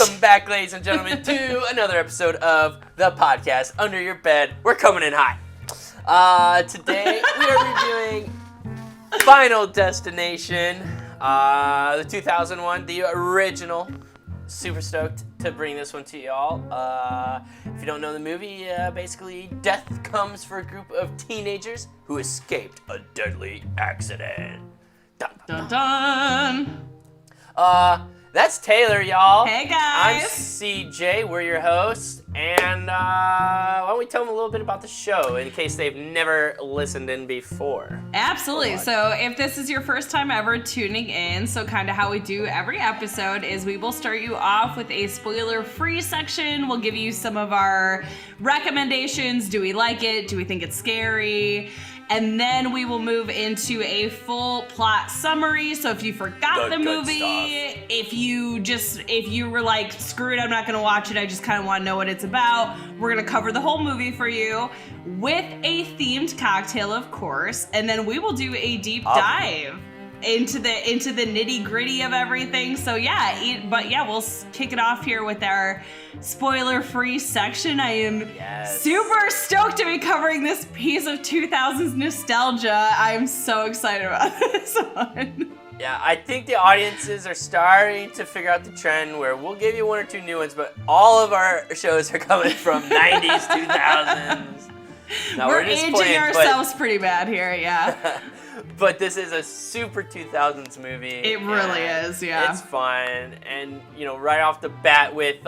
Welcome back, ladies and gentlemen, to another episode of the podcast Under Your Bed. We're coming in hot. Today we are reviewing Final Destination, the 2001, the original. Super stoked to bring this one to y'all. If you don't know the movie, basically death comes for a group of teenagers who escaped a deadly accident. Dun, dun, dun. That's Taylor, y'all. Hey, guys. I'm CJ. We're your hosts. And why don't we tell them a little bit about the show in case they've never listened in before. Absolutely. So if this is your first time ever tuning in, so kind of how we do every episode is we will start you off with a spoiler-free section. We'll give you some of our recommendations. Do we like it? Do we think it's scary? And then we will move into a full plot summary. So if you forgot the movie, if you were like, screw it, I'm not gonna watch it, I just kind of want to know what it's about, we're gonna cover the whole movie for you with a themed cocktail, of course. And then we will do a deep dive into the nitty gritty of everything. So we'll kick it off here with our spoiler-free section. I am super stoked to be covering this piece of 2000s nostalgia. I'm so excited about this one. Yeah, I think the audiences are starting to figure out the trend where we'll give you one or two new ones, but all of our shows are coming from 90s, 2000s. No, we're aging ourselves pretty bad here, yeah. But this is a super 2000s movie. It really is, yeah. It's fun. And, right off the bat with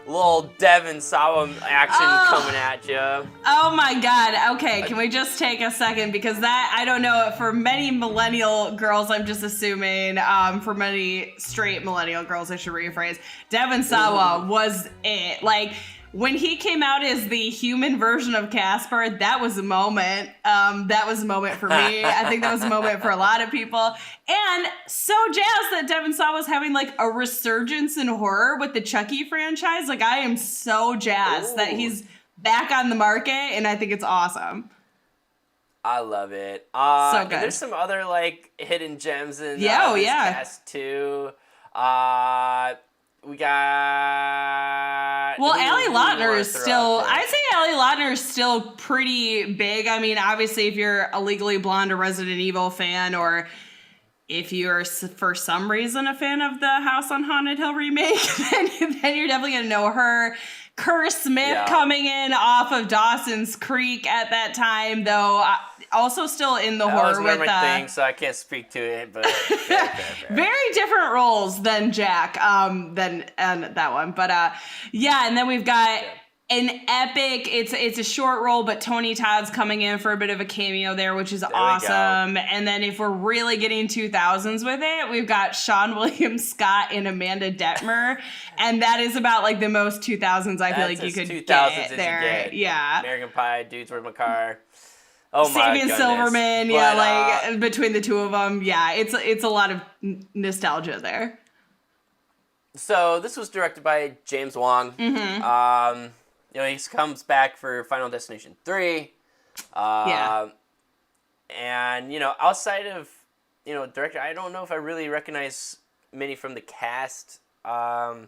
little Devon Sawa action coming at you. Oh my God. Okay, can we just take a second? Because that, I don't know, for many millennial girls, I'm just assuming, for many straight millennial girls, I should rephrase, Devon Sawa was it. Like, when he came out as the human version of Casper, that was a moment. That was a moment for me. I think that was a moment for a lot of people. And so jazzed that Devon Sawa was having like a resurgence in horror with the Chucky franchise. Like, I am so jazzed that he's back on the market, and I think it's awesome. I love it. So good. There's some other like hidden gems in this cast too. We got... Well, Allie Lautner is still... I'd say Allie Lautner is still pretty big. I mean, obviously, if you're a Legally Blonde or Resident Evil fan, or if you're, for some reason, a fan of the House on Haunted Hill remake, then you're definitely going to know her. Kerr Smith coming in off of Dawson's Creek at that time, though... Also still in the horror with... That was my thing, so I can't speak to it, but... fair. Very different roles than Jack, than that one. But, and then we've got an epic... It's a short role, but Tony Todd's coming in for a bit of a cameo there, which is awesome. And then if we're really getting 2000s with it, we've got Sean William Scott and Amanda Detmer. And that is about, like, the most 2000s I feel like you could get there. Yeah. American Pie, Dudes, Where's My Car... Oh my Sabian Silverman, like between the two of them, it's a lot of nostalgia there. So this was directed by James Wong. Mm-hmm. He comes back for Final Destination 3. And outside of director, I don't know if I really recognize many from the cast. I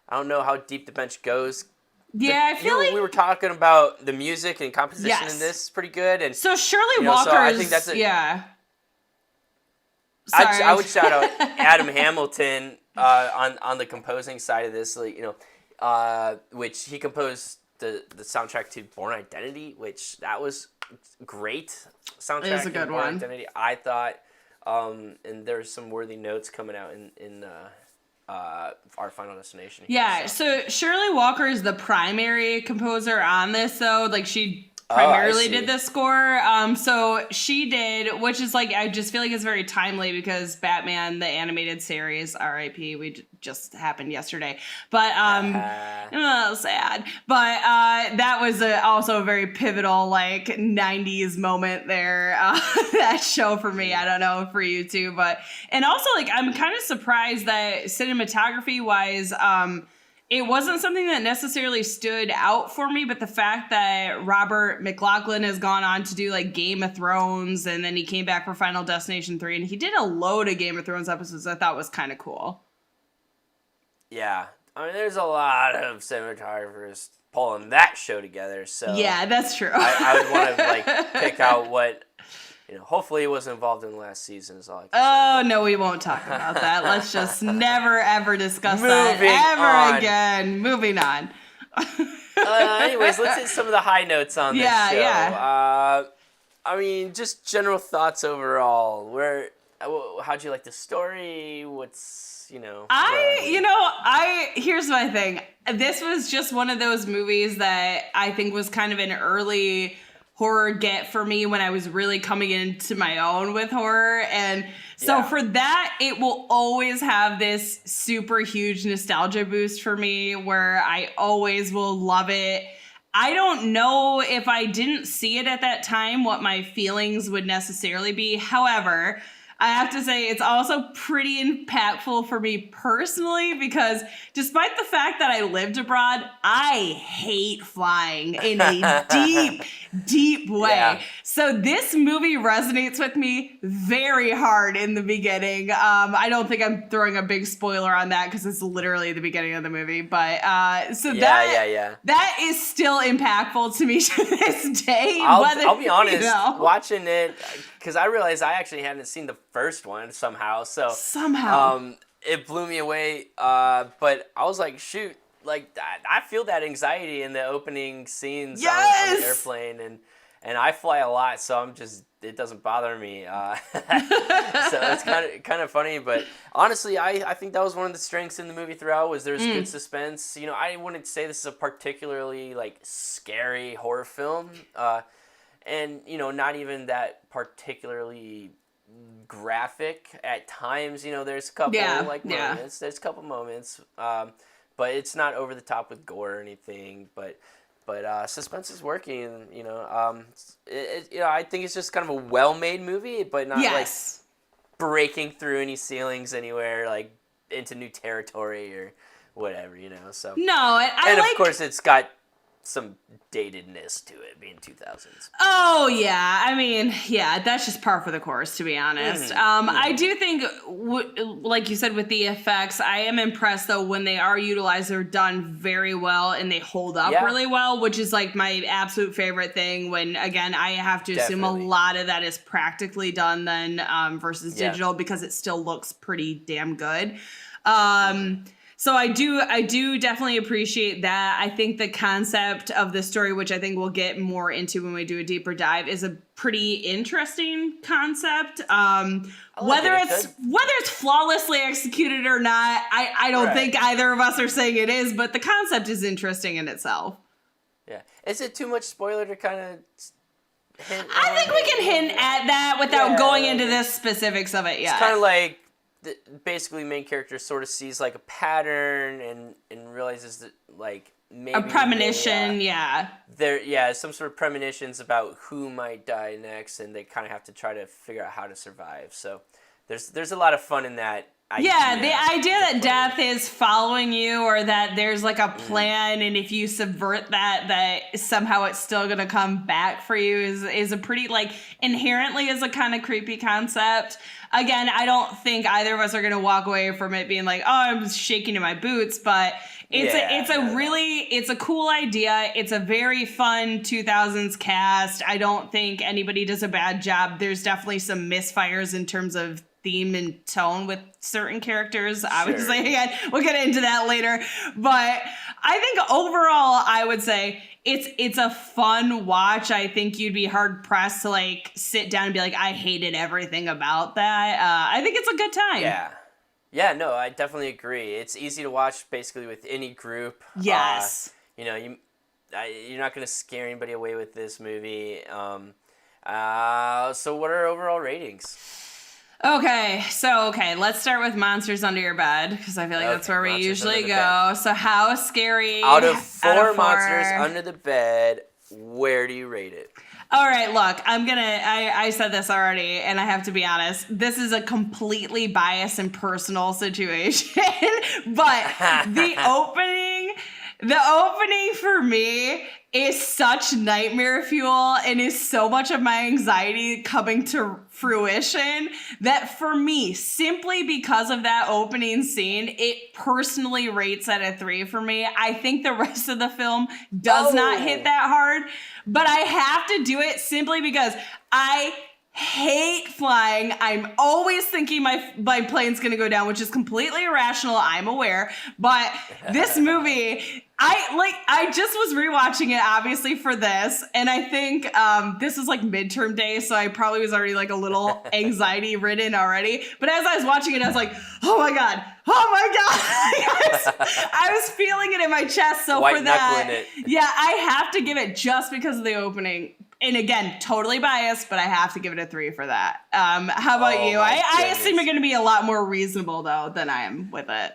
don't know how deep the bench goes. Yeah, I feel like... We were talking about the music and composition in this is pretty good. And so Shirley Walker's... So I think that's Sorry. I would shout out Adam Hamilton on the composing side of this, which he composed the soundtrack to Born Identity, which that was great soundtrack. It was a good Born one. Identity, I thought. And there's some worthy notes coming out in our Final Destination. So Shirley Walker is the primary composer on this, though. Like, she primarily did the score. So she did, which is like, I just feel like it's very timely because Batman, the animated series, R.I.P., just happened yesterday. But, sad. But that was also a very pivotal, like, 90s moment there, that show for me. I don't know, for you too. But, and also, like, I'm kind of surprised that cinematography-wise, it wasn't something that necessarily stood out for me, but the fact that Robert McLaughlin has gone on to do like Game of Thrones, and then he came back for Final Destination 3, and he did a load of Game of Thrones episodes I thought was kind of cool. Yeah, I mean, there's a lot of cinematographers pulling that show together, so Yeah, that's true. I would want to like pick out what, hopefully it wasn't involved in the last season is all I can Oh, say. no, we won't talk about that. Let's just never, ever discuss Moving that ever on. again. Moving on. Anyways, let's hit some of the high notes on this show. Yeah. I mean, just general thoughts overall. How'd you like the story? What's, Here's my thing. This was just one of those movies that I think was kind of an early horror get for me when I was really coming into my own with horror. And so for that, it will always have this super huge nostalgia boost for me where I always will love it. I don't know if I didn't see it at that time, what my feelings would necessarily be. However, I have to say it's also pretty impactful for me personally because despite the fact that I lived abroad, I hate flying in a deep, deep way. Yeah. So this movie resonates with me very hard in the beginning. I don't think I'm throwing a big spoiler on that because it's literally the beginning of the movie. But that is still impactful to me to this day. I'll be honest, watching it, because I realized I actually hadn't seen the first one somehow. It blew me away. But I was like, shoot, like I feel that anxiety in the opening scenes on the airplane, and I fly a lot, so it doesn't bother me. So it's kind of funny, but honestly, I think that was one of the strengths in the movie throughout was there's good suspense. I wouldn't say this is a particularly like scary horror film. And, not even that particularly graphic at times. There's a couple moments. There's a couple moments. But it's not over the top with gore or anything. But suspense is working. I think it's just kind of a well-made movie, but not like breaking through any ceilings anywhere, like into new territory or whatever. So no, of course it's got some datedness to it being 2000s. Oh yeah, I mean, that's just par for the course, to be honest. I do think, like you said, with the effects, I am impressed though when they are utilized, they're done very well and they hold up really well, which is like my absolute favorite thing. When again, I have to assume a lot of that is practically done then versus digital because it still looks pretty damn good. So I do definitely appreciate that. I think the concept of the story, which I think we'll get more into when we do a deeper dive, is a pretty interesting concept. Whether it's flawlessly executed or not, I don't think either of us are saying it is, but the concept is interesting in itself. Yeah. Is it too much spoiler to kind of hint? I think we can hint at that without going into the specifics of it yet. It's kind of like basically main character sort of sees like a pattern and realizes that like maybe a premonition, some sort of premonitions about who might die next, and they kind of have to try to figure out how to survive. So there's a lot of fun in that. The idea that death is following you, or that there's like a plan, and if you subvert that somehow it's still gonna come back for you is a pretty like inherently is a kind of creepy concept. Again, I don't think either of us are gonna walk away from it being like, oh, I'm shaking in my boots, but it's a cool idea. It's a very fun 2000s cast. I don't think anybody does a bad job. There's definitely some misfires in terms of theme and tone with certain characters. Obviously, again, we'll get into that later. But I think overall, I would say it's a fun watch. I think you'd be hard pressed to like sit down and be like, I hated everything about that. I think it's a good time. Yeah, no, I definitely agree. It's easy to watch basically with any group. Yes. You're not going to scare anybody away with this movie. So what are overall ratings? Okay, let's start with Monsters Under Your Bed, because I feel like that's where we usually go. So how scary? Out of four monsters under the bed, where do you rate it? All right, look, I said this already, and I have to be honest. This is a completely biased and personal situation, but the opening The opening for me is such nightmare fuel and is so much of my anxiety coming to fruition that for me, simply because of that opening scene, it personally rates at a 3 for me. I think the rest of the film does not hit that hard, but I have to do it simply because I hate flying. I'm always thinking my plane's gonna go down, which is completely irrational, I'm aware. But this movie, I just was rewatching it obviously for this, and I think this is like midterm day, so I probably was already like a little anxiety ridden already. But as I was watching it, I was like, oh my god. I was feeling it in my chest. So White for that, knuckling it. yeah, I have to give it just because of the opening. And again, totally biased, but I have to give it a 3 for that. How about you? I assume you're going to be a lot more reasonable, though, than I am with it.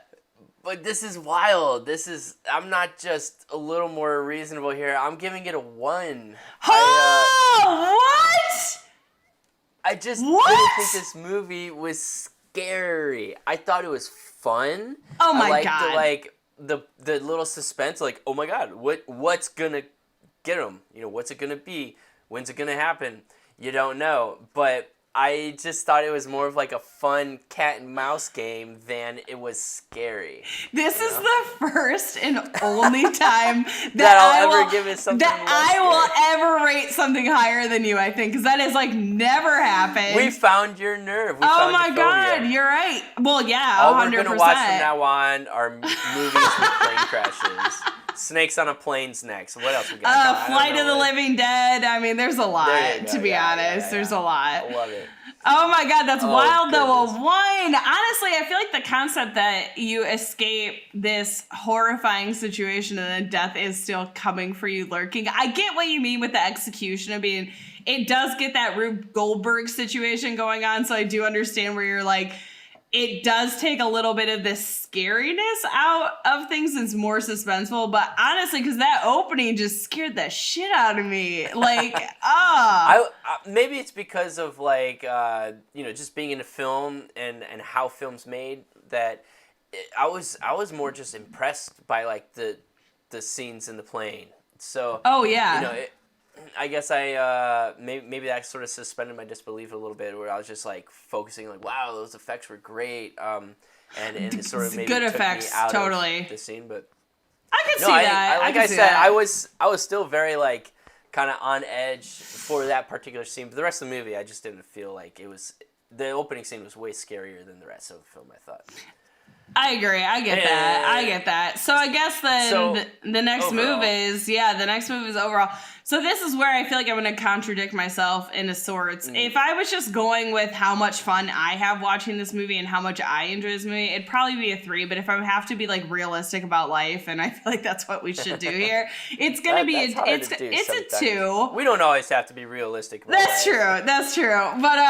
But this is wild. I'm not just a little more reasonable here. I'm giving it a 1. What? I just didn't think this movie was scary. I thought it was fun. Oh my I liked God. The little suspense, like, oh my God, what's going to get him? You know, what's it going to be? When's it going to happen? You don't know. But I just thought it was more of like a fun cat and mouse game than it was scary. This is the first and only time that I'll ever give it something I will ever rate something higher than you, I think, because that has like never happened. We found your nerve. Oh my God, you're right. Well, yeah, 100%. All we're going to watch from now on are movies with plane crashes. Snakes on a plane's next. What else we got? Flight of the Living Dead. I mean, there's a lot, to be honest. There's a lot. I love it. Oh my God, that's wild though. A goodness. 1. Honestly, I feel like the concept that you escape this horrifying situation and then death is still coming for you lurking. I get what you mean with the execution of being, it does get that Rube Goldberg situation going on. So I do understand where you're like, it does take a little bit of this scariness out of things. It's more suspenseful, but honestly, because that opening just scared the shit out of me. Like, maybe it's because of like just being in a film and how film's made that I was more just impressed by like the scenes in the plane. So I guess maybe that sort of suspended my disbelief a little bit, where I was just like focusing like, wow, those effects were great, and it sort of maybe good took effects, me out totally. of the scene. But I can see that. Like I said, I was still very like kind of on edge for that particular scene, but the rest of the movie, I just didn't feel like it was. The opening scene was way scarier than the rest of the film, I thought. I agree. I get that. So I guess then the next overall. move is overall. So this is where I feel like I'm going to contradict myself in a sorts. If I was just going with how much fun I have watching this movie and how much I enjoy this movie, it'd probably be a 3. But if I have to be like realistic about life, and I feel like that's what we should do here, it's going to be it's a 2. We don't always have to be realistic about That's life. That's true. But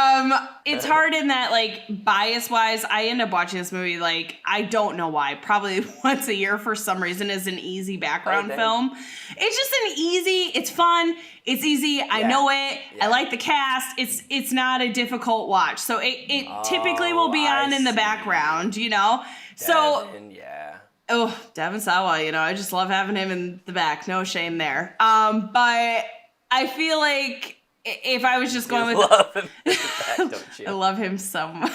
it's hard in that like bias wise, I end up watching this movie like I don't know why. Probably once a year for some reason as an easy background film. It's just it's fun. It's easy. I know it. I like the cast. It's not a difficult watch. So it typically will be on in the background, you know? Devin Sawa, you know, I just love having him in the back. No shame there. But I feel like if I was just going with... love him in the back, don't you? I love him so much.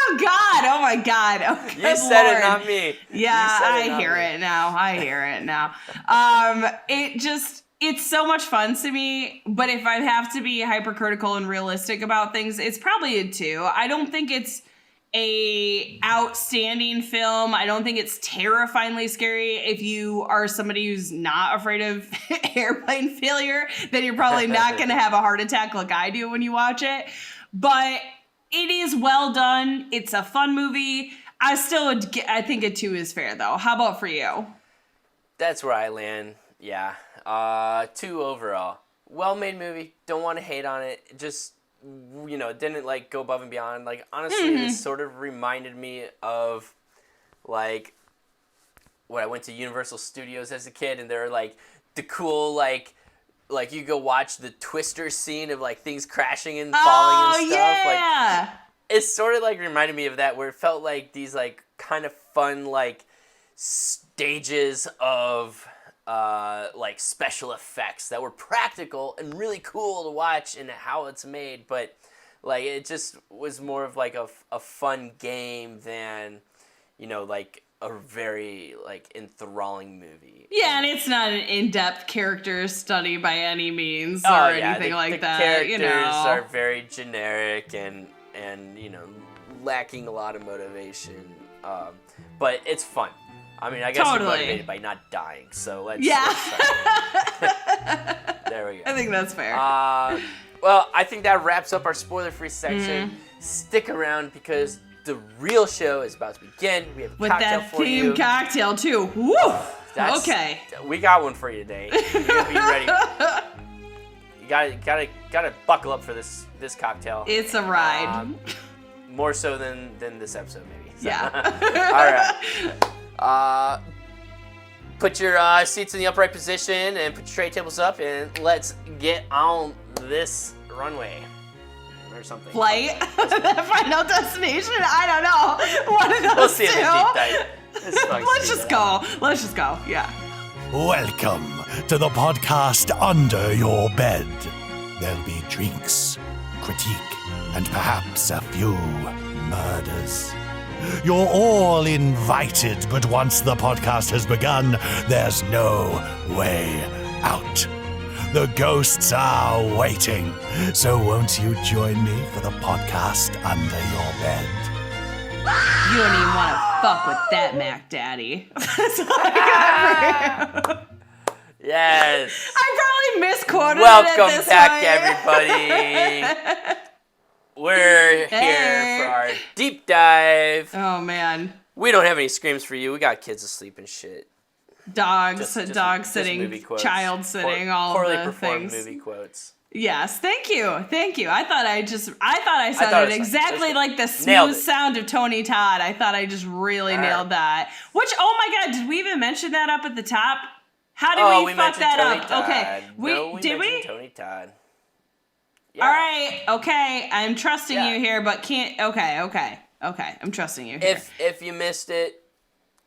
Oh my God. Oh, you said it, not me. Yeah, I hear it now. It's so much fun to me, but if I have to be hypercritical and realistic about things, it's probably a 2. I don't think it's a outstanding film. I don't think it's terrifyingly scary. If you are somebody who's not afraid of airplane failure, then you're probably not going to have a heart attack like I do when you watch it. But it is well done. It's a fun movie. I think a 2 is fair, though. How about for you? That's where I land. Yeah. 2 overall. Well-made movie. Don't want to hate on it. Just, didn't like go above and beyond. Like, honestly, this sort of reminded me of like when I went to Universal Studios as a kid, and there were like the cool like you go watch the Twister scene of like things crashing and falling and stuff. Yeah. Like, it sort of like reminded me of that, where it felt like these like kind of fun like stages of like special effects that were practical and really cool to watch and how it's made, but like it just was more of like a fun game than, you know, like a very like enthralling movie. Yeah, and it's not an in-depth character study by any means Oh, or yeah, anything like the that. characters You know, are very generic and you know, lacking a lot of motivation. But it's fun. I mean, I guess Totally. you're motivated by not dying, so let's start there we go. I think that's fair. Well, I think that wraps up our spoiler-free section. Stick around because the real show is about to begin. We have a With cocktail that for you. themed cocktail too. Woo! Okay. We got one for you today. You're gonna be ready. You gotta buckle up for this cocktail. It's a ride. More so than this episode, maybe. So. Yeah. All right. Put your seats in the upright position and put your tray tables up, and let's get on this runway. Or something. Flight. The final destination. I don't know. One of those We'll see in the two. deep dive. Let's just go. Let's just go. Yeah. Welcome to the podcast Under Your Bed. There'll be drinks, critique, and perhaps a few murders. You're all invited, but once the podcast has begun, there's no way out. The ghosts are waiting, so won't you join me for the podcast Under Your Bed? You don't even want to fuck with that Mac Daddy. That's all I got for you. Yes. I probably misquoted it Welcome at this back, point. everybody. We're here for our deep dive. Oh, man. We don't have any screams for you. We got kids asleep and shit. Dogs, Just dog movie sitting, quotes. child sitting, all poorly of the performed things. movie quotes. Yes, thank you. I thought I thought sounded it was exactly like the Nailed smooth it. sound of Tony Todd. I thought I just really nailed that. Which, oh my God, did we even mention that up at the top? How did we fuck that Tony up? Todd. Okay, We did we? mentioned Tony Todd. Yeah. All right, okay, I'm trusting Yeah. you here, but can't. Okay, I'm trusting you here. If you missed it,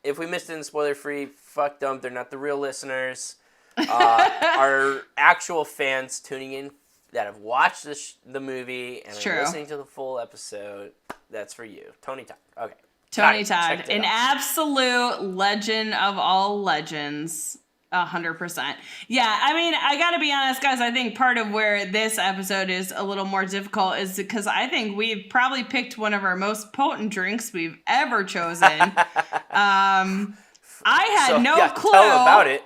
if we missed it in spoiler free, fuck them. They're not the real listeners. Our actual fans tuning in that have watched the movie and are listening to the full episode, that's for you. Tony Todd. Okay. Tony Todd, checked it an out. absolute legend of all legends. 100%. Yeah, I mean, I gotta be honest, guys. I think part of where this episode is a little more difficult is because I think we've probably picked one of our most potent drinks we've ever chosen. I had no clue. Tell about it.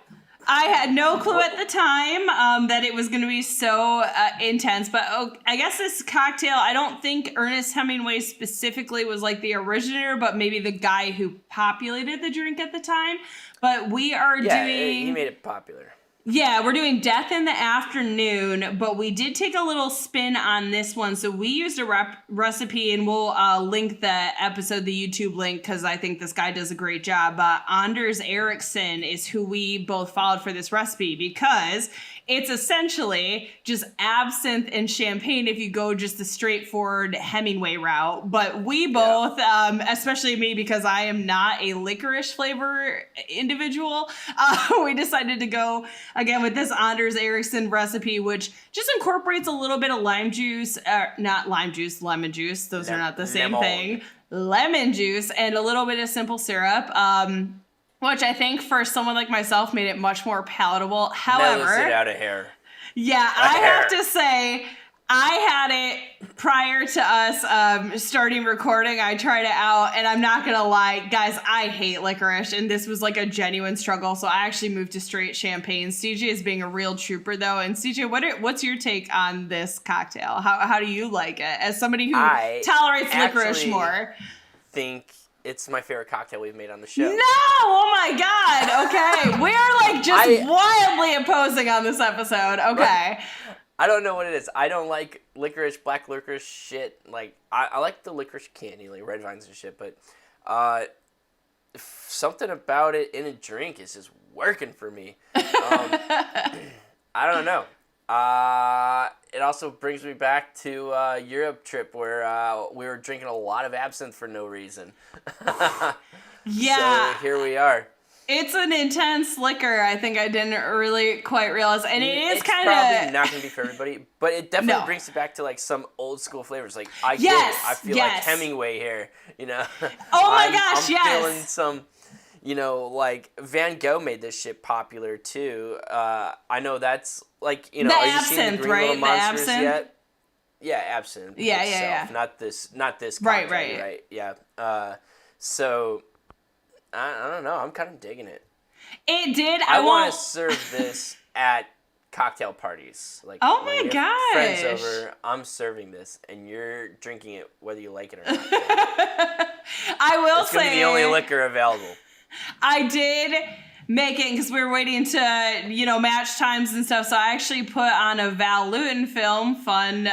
I had no clue at the time that it was going to be so intense. But I guess this cocktail, I don't think Ernest Hemingway specifically was like the originator, but maybe the guy who populated the drink at the time. But we are doing... he made it popular. Yeah, we're doing Death in the Afternoon, but we did take a little spin on this one. So we used a recipe, and we'll link the episode, the YouTube link, because I think this guy does a great job. Anders Ericsson is who we both followed for this recipe, because it's essentially just absinthe and champagne if you go just the straightforward Hemingway route. But we both, especially me, because I am not a licorice flavor individual, we decided to go again with this Anders Ericsson recipe, which just incorporates a little bit of lime juice, not lime juice, lemon juice. Those are not the same thing. Lemon juice and a little bit of simple syrup. Which I think for someone like myself made it much more palatable. However, Mellows it out of hair. Yeah, I have to say, I had it prior to us starting recording. I tried it out, and I'm not gonna lie, guys, I hate licorice, and this was like a genuine struggle. So I actually moved to straight champagne. CJ is being a real trooper, though. And CJ, what's your take on this cocktail? How do you like it as somebody who tolerates licorice more? Think it's my favorite cocktail we've made on the show. No! Oh my God! Okay, we are like just wildly opposing on this episode. Okay. I don't know what it is. I don't like licorice, black licorice shit. Like I like the licorice candy, like red vines and shit. But something about it in a drink is just working for me. I don't know. It also brings me back to Europe trip where we were drinking a lot of absinthe for no reason. Yeah. So here we are. It's an intense liquor. I think I didn't really quite realize, and it is kind of probably not gonna be for everybody, but it definitely brings it back to like some old school flavors. Like I get it. I feel like Hemingway here. You know. Oh my gosh! I'm feeling some. You know, like Van Gogh made this shit popular too. I know that's like the are absinthe, you seeing the Green right? Little Monsters the absinthe. yet? Yeah, absinthe. Yeah. Not this cocktail, Right. Yeah. So I don't know. I'm kind of digging it. It did. I want to serve this at cocktail parties. Like, oh my when you gosh! have friends over, I'm serving this, and you're drinking it whether you like it or not. I will it's gonna say be the only liquor available. I did make it because we were waiting to, match times and stuff. So I actually put on a Val Lewton film, fun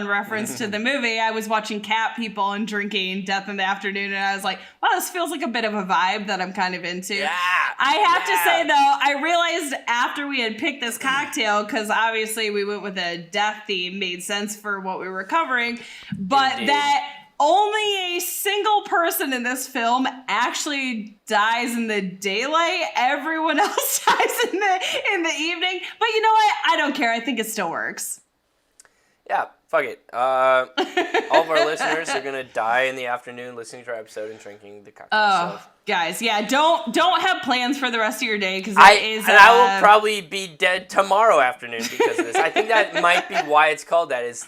reference to the movie. I was watching Cat People and drinking Death in the Afternoon, and I was like, wow, this feels like a bit of a vibe that I'm kind of into. Yeah, I have to say, though, I realized after we had picked this cocktail, because obviously we went with a death theme, made sense for what we were covering, but Indeed. that only a single person in this film actually dies in the daylight. Everyone else dies in the evening. But you know what? I don't care. I think it still works. Yeah, fuck it. All of our listeners are gonna die in the afternoon listening to our episode and drinking the cocktail. Oh, guys, yeah, don't have plans for the rest of your day because I will probably be dead tomorrow afternoon because of this. I think that might be why it's called that. Is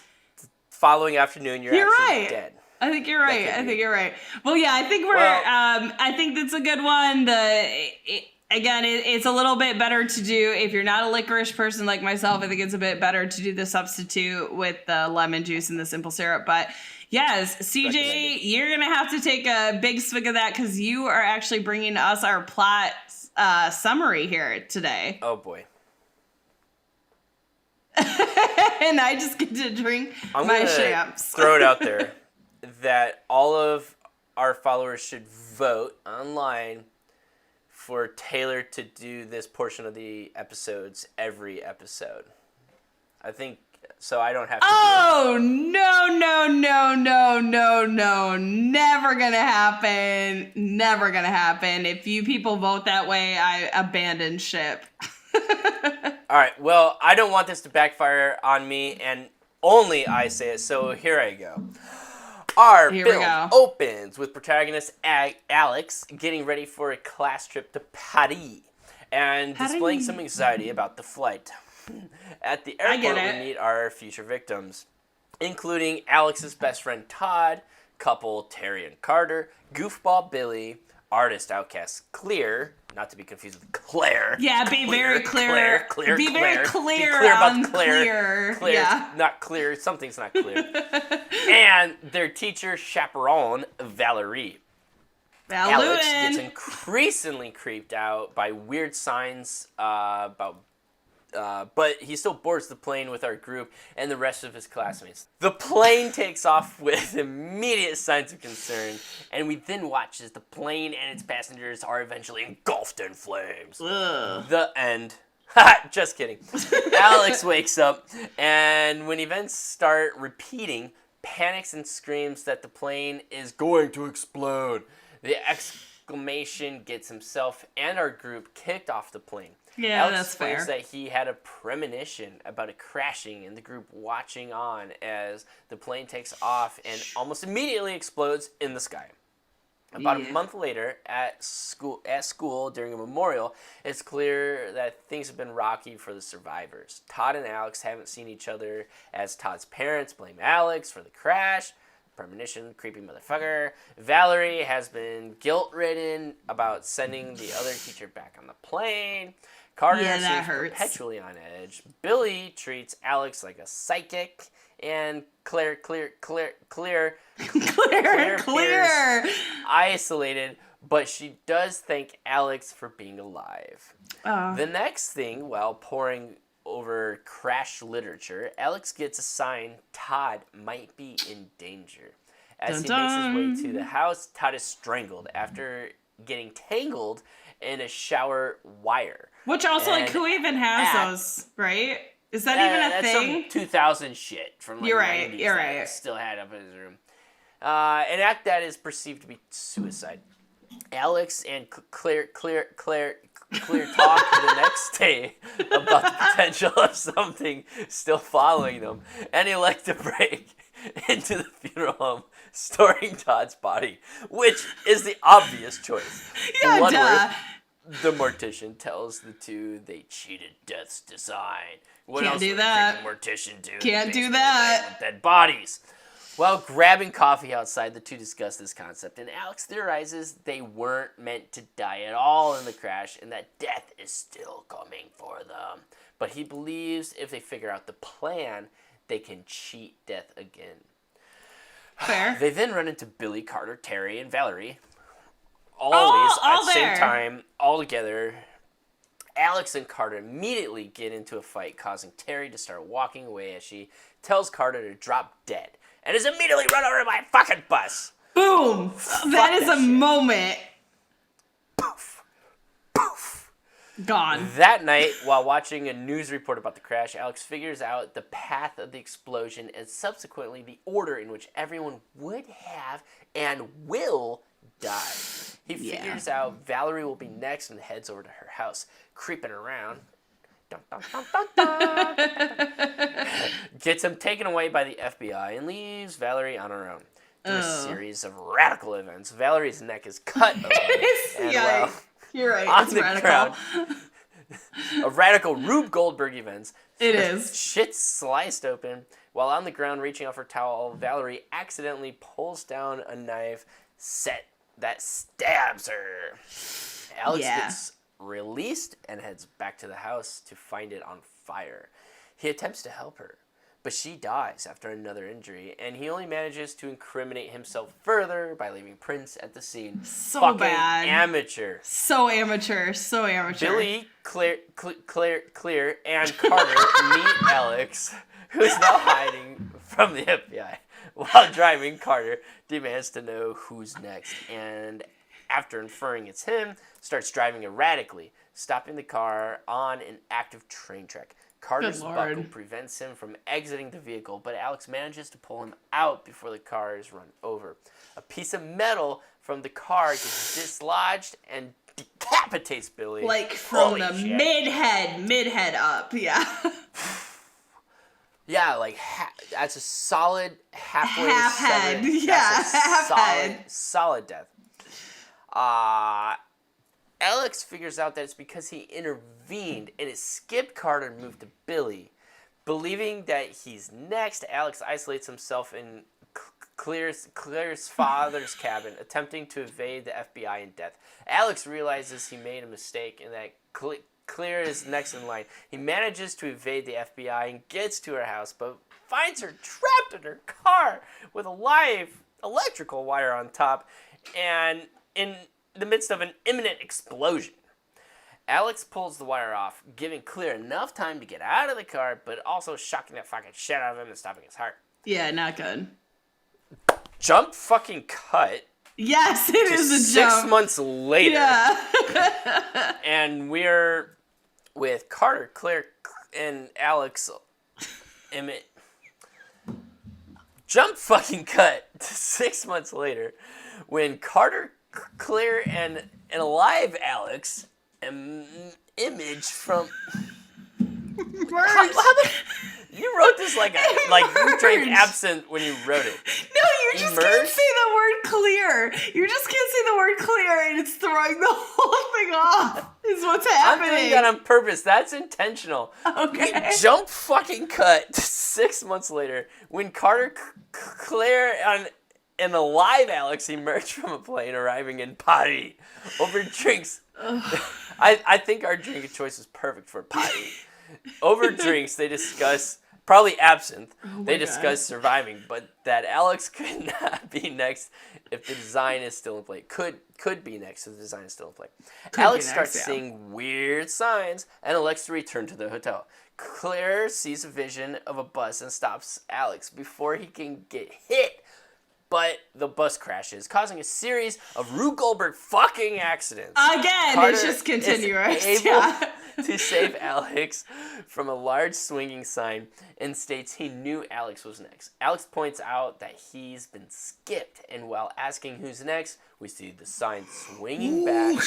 following afternoon you're actually dead. I think you're right. Well, yeah, I think I think that's a good one. It's a little bit better to do if you're not a licorice person like myself. I think it's a bit better to do the substitute with the lemon juice and the simple syrup. But yes, CJ, you're gonna have to take a big swig of that because you are actually bringing us our plot summary here today. Oh boy. And I just get to drink my champs. Throw it out there that all of our followers should vote online for Taylor to do this portion of the episodes every episode. I think so. I don't have to. Oh no! Never gonna happen. Never gonna happen. If you people vote that way, I abandon ship. All right. Well, I don't want this to backfire on me, and only I say it. So here I go. Our film opens with protagonist Alex getting ready for a class trip to Paris and displaying some anxiety about the flight. At the airport, we meet our future victims, including Alex's best friend Todd, couple Terry and Carter, goofball Billy, artist outcast Clear, not to be confused with Claire. Yeah, be very clear. Be very clear about Claire. Claire's yeah. not clear. Something's not clear. And their teacher chaperone, Valerie. Alex gets increasingly creeped out by weird signs but he still boards the plane with our group and the rest of his classmates. The plane takes off with immediate signs of concern, and we then watch as the plane and its passengers are eventually engulfed in flames. Ugh. The end. Just kidding. Alex wakes up, and when events start repeating, panics and screams that the plane is going to explode. The exclamation gets himself and our group kicked off the plane. Yeah, Alex that's fair. explains that he had a premonition about it crashing and the group watching on as the plane takes off and almost immediately explodes in the sky. About a month later, at school during a memorial, it's clear that things have been rocky for the survivors. Todd and Alex haven't seen each other as Todd's parents blame Alex for the crash. Premonition, creepy motherfucker. Valerie has been guilt-ridden about sending the other teacher back on the plane. Carter seems perpetually on edge. Billy treats Alex like a psychic. And Claire appears isolated, but she does thank Alex for being alive. The next thing, while poring over crash literature, Alex gets a sign Todd might be in danger. As he makes his way to the house, Todd is strangled after getting tangled in a shower wire. Which also, who even has those, right? Is that even a thing? That's some 2000 shit from You're 90s right. that still had up in his room. An act that is perceived to be suicide. Alex and Claire talk the next day about the potential of something still following them, and elect to break into the funeral home, storing Todd's body, which is the obvious choice. Yeah, duh. The mortician tells the two they cheated death's design. What Can't else do would that. a mortician do? Can't do that. With dead bodies. While grabbing coffee outside, the two discuss this concept, and Alex theorizes they weren't meant to die at all in the crash, and that death is still coming for them. But he believes if they figure out the plan, they can cheat death again. Fair. They then run into Billy, Carter, Terry, and Valerie. Always at the same time, all together. Alex and Carter immediately get into a fight, causing Terry to start walking away as she tells Carter to drop dead, and is immediately run over by a fucking bus. Boom! That is a moment. Poof. Poof. Gone. That night, while watching a news report about the crash, Alex figures out the path of the explosion and subsequently the order in which everyone would have and will die. He figures out Valerie will be next and heads over to her house, creeping around. Dun, dun, dun, dun, dun. Gets him taken away by the FBI and leaves Valerie on her own. Through a series of radical events, Valerie's neck is cut open. Yeah, you're right. On It's the radical. ground, a radical Rube Goldberg events. It is. Shit sliced open. While on the ground reaching out for towel, Valerie accidentally pulls down a knife that stabs her. Alex gets released and heads back to the house to find it on fire. He attempts to help her, but she dies after another injury, and he only manages to incriminate himself further by leaving prints at the scene. So Fucking bad. amateur. So amateur. So amateur. Billy, Claire, and Carter meet Alex, who is now hiding from the FBI. While driving, Carter demands to know who's next, and after inferring it's him, starts driving erratically, stopping the car on an active train track. Carter's buckle prevents him from exiting the vehicle, but Alex manages to pull him out before the car is run over. A piece of metal from the car gets dislodged and decapitates Billy. Like from Holy the shit. mid-head up, yeah. Yeah, like that's a solid halfway Half severed. head, yeah, That's a half head. solid death. Alex figures out that it's because he intervened and it skipped Carter and moved to Billy. Believing that he's next, Alex isolates himself in Claire's father's cabin, attempting to evade the FBI and death. Alex realizes he made a mistake and that Claire is next in line. He manages to evade the FBI and gets to her house, but finds her trapped in her car with a live electrical wire on top and in the midst of an imminent explosion. Alex pulls the wire off, giving Claire enough time to get out of the car, but also shocking the fucking shit out of him and stopping his heart. Yeah, not good. Jump fucking cut. Yes, it is a 6 jump. months later. Yeah. And we're with Carter, Claire, and Alex. Jump fucking cut to 6 months later when Carter, Claire, and an alive Alex image from... You wrote this like you drank absinthe when you wrote it. No, you just can't say the word clear. You just can't say the word clear, and it's throwing the whole thing off. Is what's happening. I'm doing that on purpose. That's intentional. Okay. We jump fucking cut 6 months later when Carter, Claire, and the live Alex emerge from a plane arriving in Paris over drinks. I think our drink of choice is perfect for Paris. Over drinks, they discuss, probably absinthe, they discuss surviving, but that Alex could not be next if the design is still in play. Could be next if the design is still in play. Alex starts seeing weird signs and elects to return to the hotel. Claire sees a vision of a bus and stops Alex before he can get hit. But the bus crashes, causing a series of Rube Goldberg fucking accidents. Again, Carter it's just continuous. to save Alex from a large swinging sign and states he knew Alex was next. Alex points out that he's been skipped, and while asking who's next, we see the sign swinging back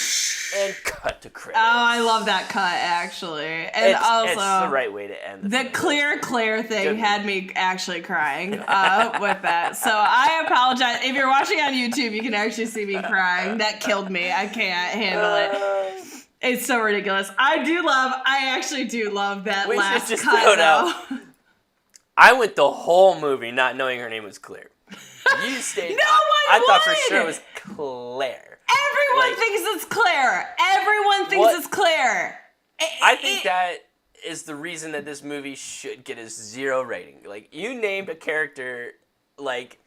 and cut to credits. Oh, I love that cut, actually. And It's the right way to end the Claire thing Good had me actually crying with that. So I apologize. If you're watching on YouTube, you can actually see me crying. That killed me. I can't handle it. It's so ridiculous. I actually do love that last just cut, throw it though. out. I went the whole movie not knowing her name was Claire. You stayed. I thought for sure it was Claire. Everyone thinks it's Claire. Everyone thinks it's Claire. I think that is the reason that this movie should get a 0 rating. Like, you named a character, like,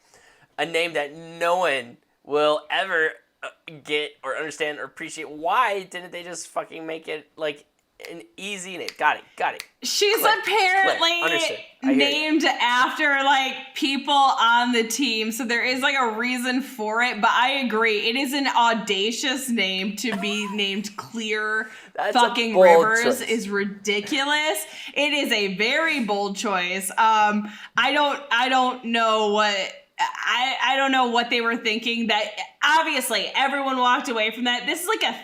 a name that no one will ever get or understand or appreciate. Why didn't they just fucking make it, like, an easy name? Got it. She's Claire. apparently named after, like, people on the team, so there is, like, a reason for it, but I agree. It is an audacious name to be named Clear fucking Rivers choice. Is ridiculous. It is a very bold choice. I don't know what they were thinking. That obviously everyone walked away from that. This is like a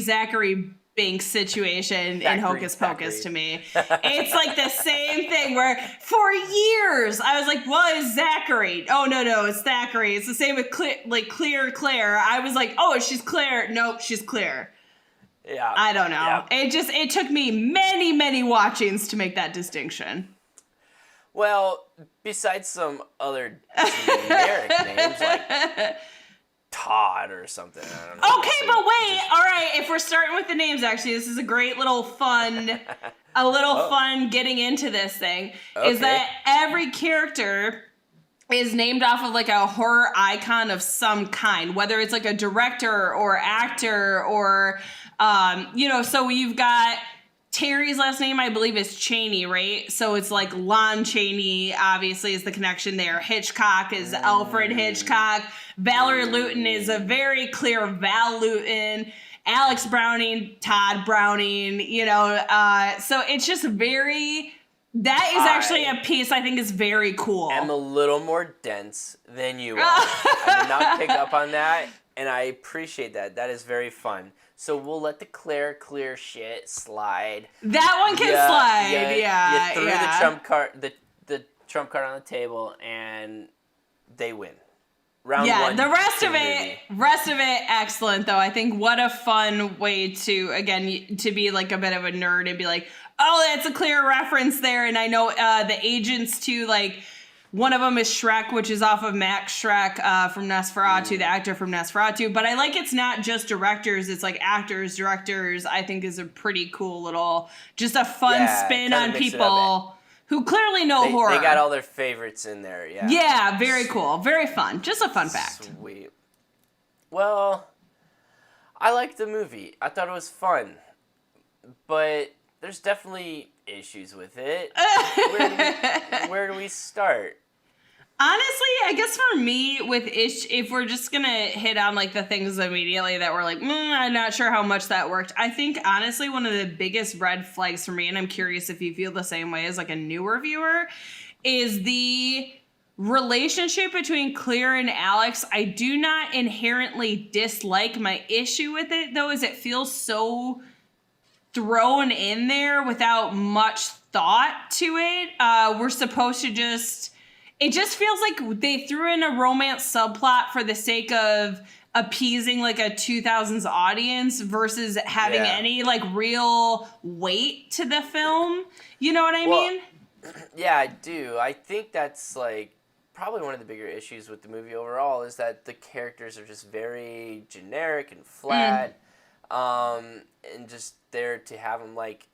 Zachary Banks situation in Hocus Pocus to me. It's like the same thing where for years I was like, well, it's Zachary. Oh, no, it's Thackeray. It's the same with Claire. I was like, oh, she's Claire. Nope, she's Claire. Yeah. I don't know. Yeah. It took me many, many watchings to make that distinction. Well, besides some other generic names like Todd or something. I don't know. Okay, but wait. All right, if we're starting with the names, actually, this is a great little fun, fun getting into this thing. Okay. Is that every character is named off of like a horror icon of some kind, whether it's like a director or actor or, so you've got Terry's last name, I believe, is Chaney, right? So it's like Lon Chaney, obviously, is the connection there. Hitchcock is Alfred Hitchcock. Valerie Luton is a very clear Val Luton. Alex Browning, Todd Browning, so it's just that is actually a piece I think is very cool. I'm a little more dense than you are. I did not pick up on that, and I appreciate that. That is very fun. So we'll let the Claire Clear shit slide. That one can slide, yeah. You threw the trump card, the trump card on the table, and they win. Round one. The rest of it, excellent though. I think what a fun way to be like a bit of a nerd and be like, oh, that's a clear reference there. And I know the agents too, like one of them is Shrek, which is off of Max Shrek from Nosferatu, the actor from Nosferatu. But I like it's not just directors, it's like actors, directors. I think is a pretty cool little, just a fun spin on people who clearly know horror. They got all their favorites in there, yeah. Yeah, very cool. Very fun. Just a fun fact. Sweet. Well, I liked the movie. I thought it was fun. But there's definitely issues with it. Where do we start? Honestly, I guess for me, if we're just going to hit on like the things immediately that were like, I'm not sure how much that worked. I think, honestly, one of the biggest red flags for me, and I'm curious if you feel the same way as like a newer viewer, is the relationship between Claire and Alex. I do not inherently dislike. My issue with it, though, is it feels so thrown in there without much thought to it. We're supposed to it just feels like they threw in a romance subplot for the sake of appeasing like a 2000s audience versus having any like real weight to the film. You know what I mean? Yeah, I do. I think that's like probably one of the bigger issues with the movie overall is that the characters are just very generic and flat. And just there to have them like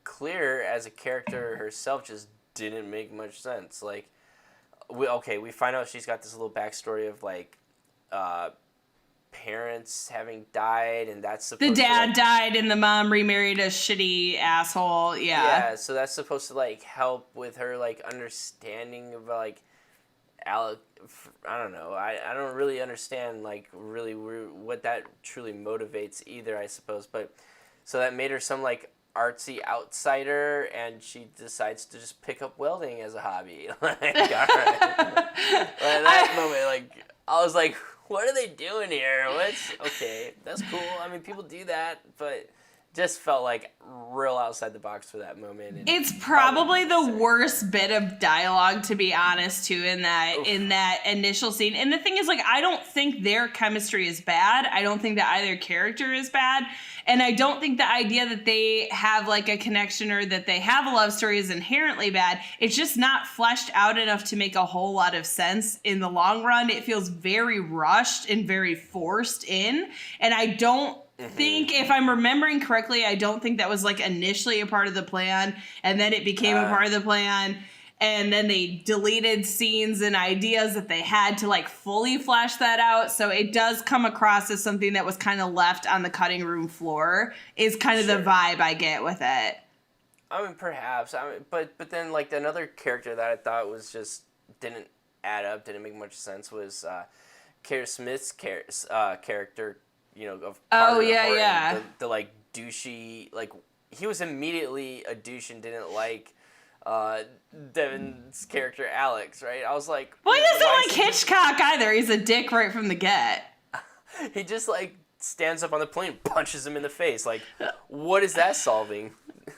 Claire as a character herself just didn't make much sense. Like, we find out she's got this little backstory of like parents having died, and that's supposed the dad died and the mom remarried a shitty asshole. Yeah, so that's supposed to like help with her like understanding of like Alec. I don't know. I don't really understand like really what that truly motivates either, I suppose. But so that made her some like artsy outsider, and she decides to just pick up welding as a hobby. Like, all right. At that moment, like, I was like, what are they doing here? Okay, that's cool. I mean, people do that, but just felt like real outside the box for that moment. And it's probably the worst bit of dialogue, to be honest, too, in that initial scene. And the thing is, like, I don't think their chemistry is bad. I don't think that either character is bad. And I don't think the idea that they have, like, a connection or that they have a love story is inherently bad. It's just not fleshed out enough to make a whole lot of sense in the long run. It feels very rushed and very forced in. And I don't think, if I'm remembering correctly, I don't think that was, like, initially a part of the plan, and then it became a part of the plan, and then they deleted scenes and ideas that they had to, like, fully flesh that out. So it does come across as something that was kind of left on the cutting room floor, is kind of the vibe I get with it. I mean, perhaps. But then, like, another character that I thought was just didn't add up, didn't make much sense, was Kara Smith's character. You know, of the like douchey, like, he was immediately a douche and didn't like Devin's character Alex, right? I was like, well, he doesn't like Hitchcock either. He's a dick right from the get. He just, like, stands up on the plane, punches him in the face. Like, what is that solving?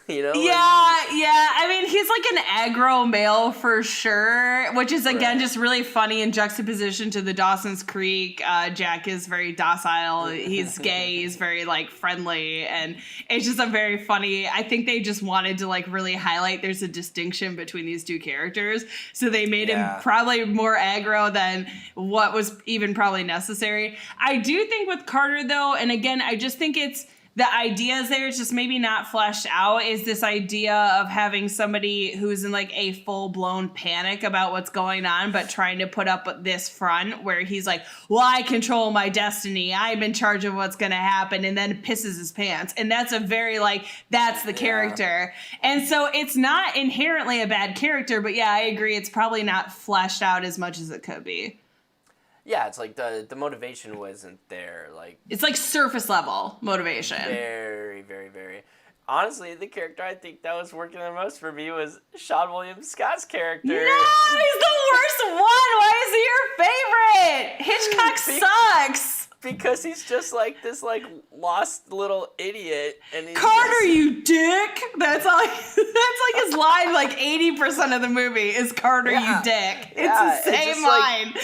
You know? Yeah. I mean, he's like an aggro male for sure, which is, again, just really funny in juxtaposition to the Dawson's Creek. Jack is very docile. He's gay. He's very, like, friendly. And it's just a very funny, I think they just wanted to, like, really highlight there's a distinction between these two characters. So they made him probably more aggro than what was even probably necessary. I do think with Carter, though, and again, I just think it's, the ideas there is just maybe not fleshed out, is this idea of having somebody who's in, like, a full-blown panic about what's going on, but trying to put up this front where he's like, well, I control my destiny. I'm in charge of what's going to happen, and then pisses his pants. And that's a very, like, that's the character. And so it's not inherently a bad character, but yeah, I agree. It's probably not fleshed out as much as it could be. Yeah, it's like the motivation wasn't there. Like, it's like surface level motivation. Very, very, very. Honestly, the character I think that was working the most for me was Sean William Scott's character. No, he's the worst one. Why is he your favorite? Hitchcock sucks. Because he's just like this, like, lost little idiot, and he's Carter, you dick. That's all. That's like his line. Like 80% of the movie is Carter, you dick. It's the same line. Like,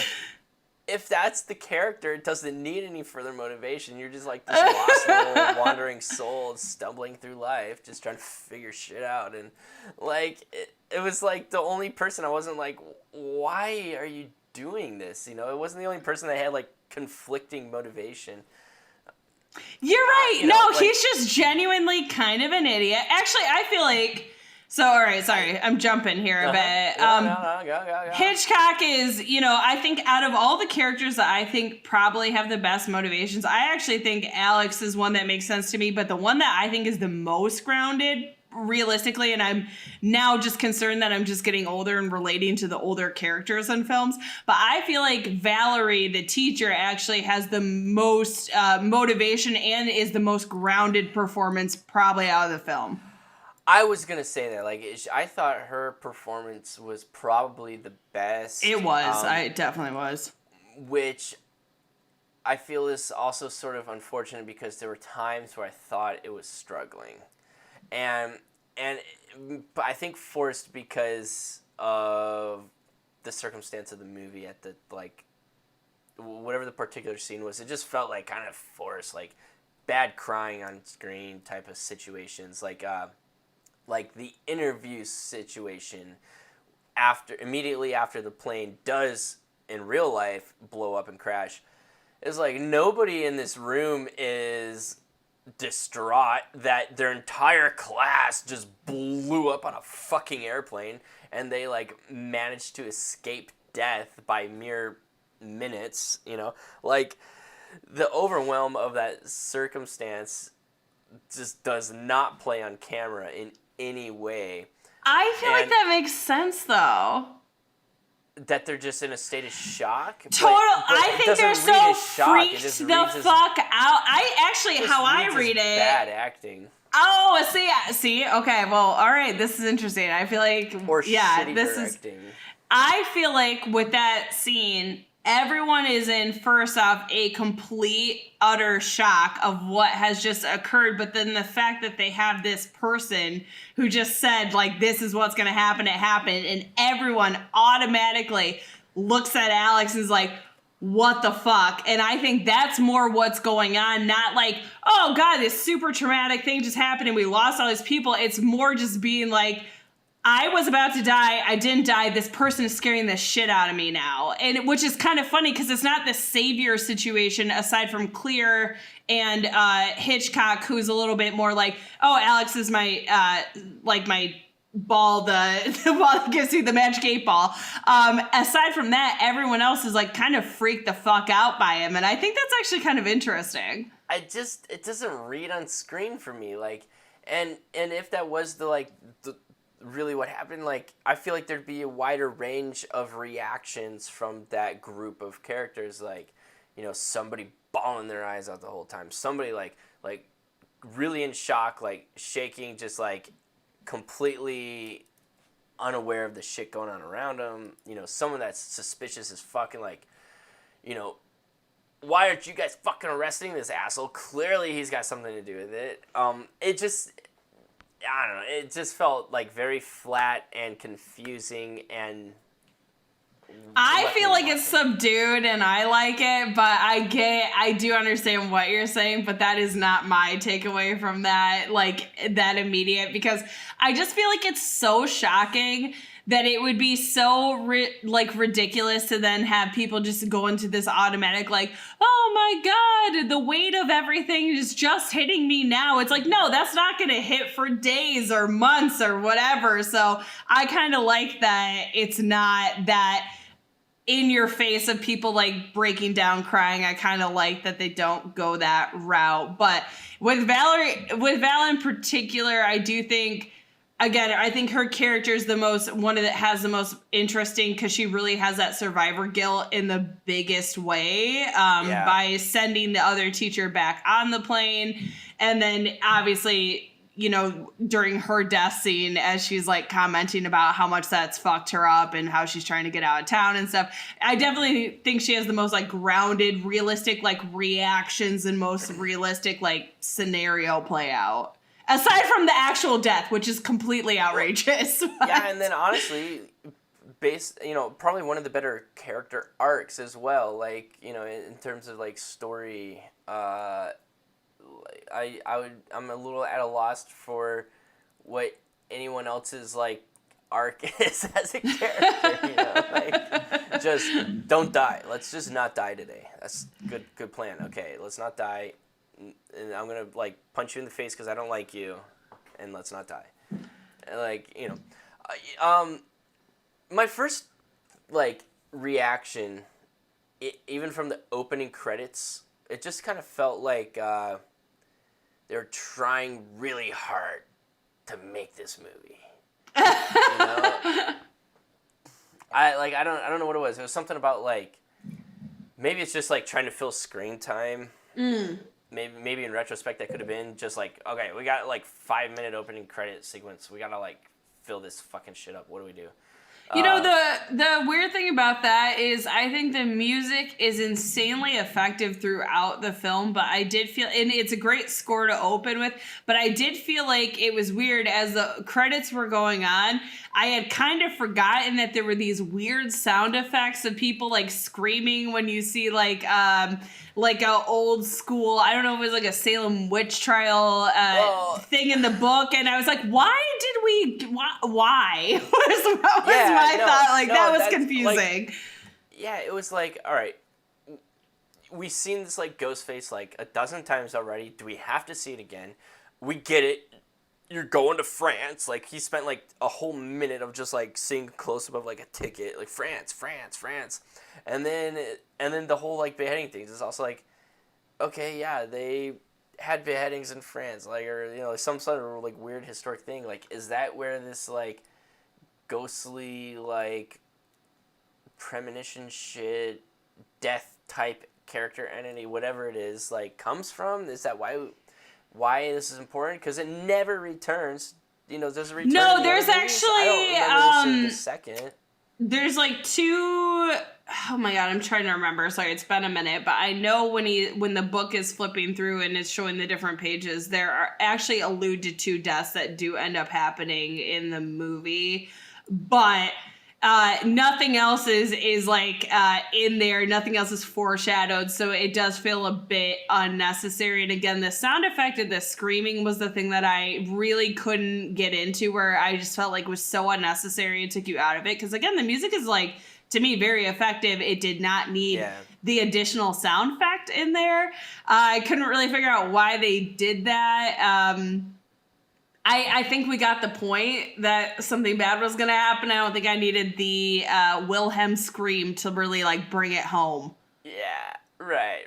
if that's the character, it doesn't need any further motivation. You're just like this lost little wandering soul stumbling through life, just trying to figure shit out. And, like, it was like the only person I wasn't like, why are you doing this? You know, it wasn't the only person that had, like, conflicting motivation. You're right. He's just genuinely kind of an idiot. Actually, I feel like... So, all right, sorry, I'm jumping here a bit. Go. Hitchcock is, I think out of all the characters that I think probably have the best motivations, I actually think Alex is one that makes sense to me, but the one that I think is the most grounded, realistically, and I'm now just concerned that I'm just getting older and relating to the older characters in films, but I feel like Valerie, the teacher, actually has the most motivation and is the most grounded performance probably out of the film. I was going to say that. Like, I thought her performance was probably the best. It was. It definitely was. Which I feel is also sort of unfortunate because there were times where I thought it was struggling. And I think forced because of the circumstance of the movie at the, like, whatever the particular scene was. It just felt like kind of forced, like bad crying on screen type of situations. Like the interview situation immediately after the plane does in real life blow up and crash. It's like nobody in this room is distraught that their entire class just blew up on a fucking airplane and they, like, managed to escape death by mere minutes, Like, the overwhelm of that circumstance just does not play on camera in any way. I feel like that makes sense, though. that they're just in a state of shock. Total. But I think they're so freaked the fuck out. I actually, how I read it. Bad acting. Oh, see. Okay, well, all right. This is interesting. I feel like, Or yeah, shitty this directing. I feel like with that scene, everyone is in, first off, a complete, utter shock of what has just occurred. But then the fact that they have this person who just said, like, this is what's going to happen, it happened. And everyone automatically looks at Alex and is like, what the fuck? And I think that's more what's going on. Not like, oh, God, this super traumatic thing just happened and we lost all these people. It's more just being like, I was about to die. I didn't die. This person is scaring the shit out of me now. And which is kind of funny because it's not the savior situation aside from Clear and Hitchcock, who's a little bit more like, oh, Alex is my, my ball, the ball that gives you the magic 8 ball. Aside from that, everyone else is like kind of freaked the fuck out by him. And I think that's actually kind of interesting. It doesn't read on screen for me. Like, and if that was the really what happened, like, I feel like there'd be a wider range of reactions from that group of characters, like, you know, somebody bawling their eyes out the whole time, somebody like really in shock, like shaking, just like completely unaware of the shit going on around them, you know, someone that's suspicious as fucking, like, you know, why aren't you guys fucking arresting this asshole? Clearly he's got something to do with it. It just, I don't know, it just felt like very flat and confusing, and I feel like it's subdued and I like it, but I do understand what you're saying, but that is not my takeaway from that, like, that immediate, because I just feel like it's so shocking that it would be so ridiculous to then have people just go into this automatic, like, oh my God, the weight of everything is just hitting me now. It's like, no, that's not going to hit for days or months or whatever. So I kind of like that it's not that in your face of people like breaking down crying. I kind of like that they don't go that route. But with Val in particular, I do think, again, I think her character is one that has the most interesting, because she really has that survivor guilt in the biggest way, by sending the other teacher back on the plane. And then obviously, you know, during her death scene, as she's like commenting about how much that's fucked her up and how she's trying to get out of town and stuff. I definitely think she has the most like grounded, realistic, like reactions and most realistic like scenario play out. Aside from the actual death, which is completely outrageous. Yeah, and then honestly, probably one of the better character arcs as well. Like, you know, in terms of like story, I'm a little at a loss for what anyone else's like arc is as a character. You know, like, just don't die. Let's just not die today. That's good plan. Okay, let's not die. And I'm gonna like punch you in the face because I don't like you, and let's not die. And, like, you know, my first like reaction, even from the opening credits, it just kind of felt like they're trying really hard to make this movie. You know? I don't know what it was. It was something about like, maybe it's just like trying to fill screen time. Maybe in retrospect that could have been just like, okay, we got like 5-minute opening credit sequence. We gotta like fill this fucking shit up. What do we do? You know, the weird thing about that is I think the music is insanely effective throughout the film, but I did feel, and it's a great score to open with, but I did feel like it was weird as the credits were going on. I had kind of forgotten that there were these weird sound effects of people like screaming when you see like a old school, I don't know if it was like a Salem witch trial thing in the book, and I was like, why was my thought, like, that was confusing. Like, yeah, it was like, all right, we've seen this like Ghostface like a dozen times already. Do we have to see it again? We get it. You're going to France. Like, he spent like a whole minute of just like seeing close up of like a ticket, like France, and then the whole like beheading things is also like, okay, yeah, they had beheadings in France, like, or, you know, some sort of like weird historic thing. Like, is that where this like ghostly like premonition shit, death type character entity, whatever it is, like, comes from? Is that why this is important? Because it never returns. You know, does it return? No, there's actually I don't remember this in the second. There's like two. Oh my god, I'm trying to remember. Sorry, it's been a minute, but I know when the book is flipping through and it's showing the different pages, there are actually allude to two deaths that do end up happening in the movie, but nothing else is like in there. Nothing else is foreshadowed, so it does feel a bit unnecessary. And again, the sound effect of the screaming was the thing that I really couldn't get into, where I just felt like was so unnecessary and took you out of it. Because again, the music is like, to me, very effective. It did not need the additional sound effect in there. I couldn't really figure out why they did that. I think we got the point that something bad was going to happen. I don't think I needed the Wilhelm scream to really, like, bring it home. Yeah, right.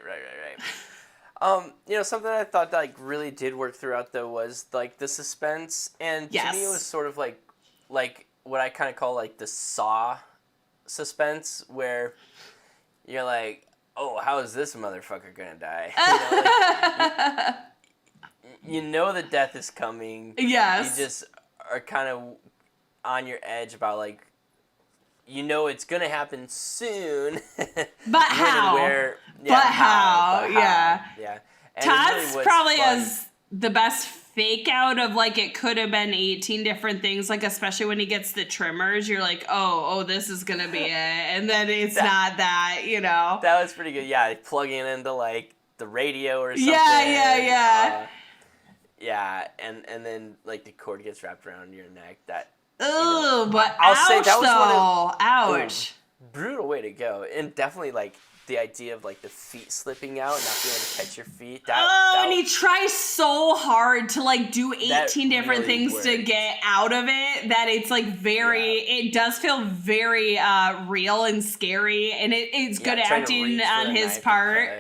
You know, something I thought that, like, really did work throughout, though, was, like, the suspense. And to me, it was sort of like what I kind of call, like, the Saw suspense, where you're like, oh, how is this motherfucker going to die? You know, like, you know the death is coming. Yes. You just are kind of on your edge about, like, you know it's going to happen soon. But how? How? Yeah. And Todd's really probably fun. has the best fake out of, like, it could have been 18 different things, like, especially when he gets the trimmers, you're like, oh, this is going to be it. And then it's not that, you know. That was pretty good. Yeah, plugging into, like, the radio or something. Yeah. And then, like, the cord gets wrapped around your neck. That. Ooh, but I'll ouch, say that was ouch. Brutal way to go. And definitely, like, the idea of, like, the feet slipping out and not being able to catch your feet. And he tries so hard to, like, do 18 different really things works. to get out of it that it's, like, it does feel very real and scary. And it's good acting on his part.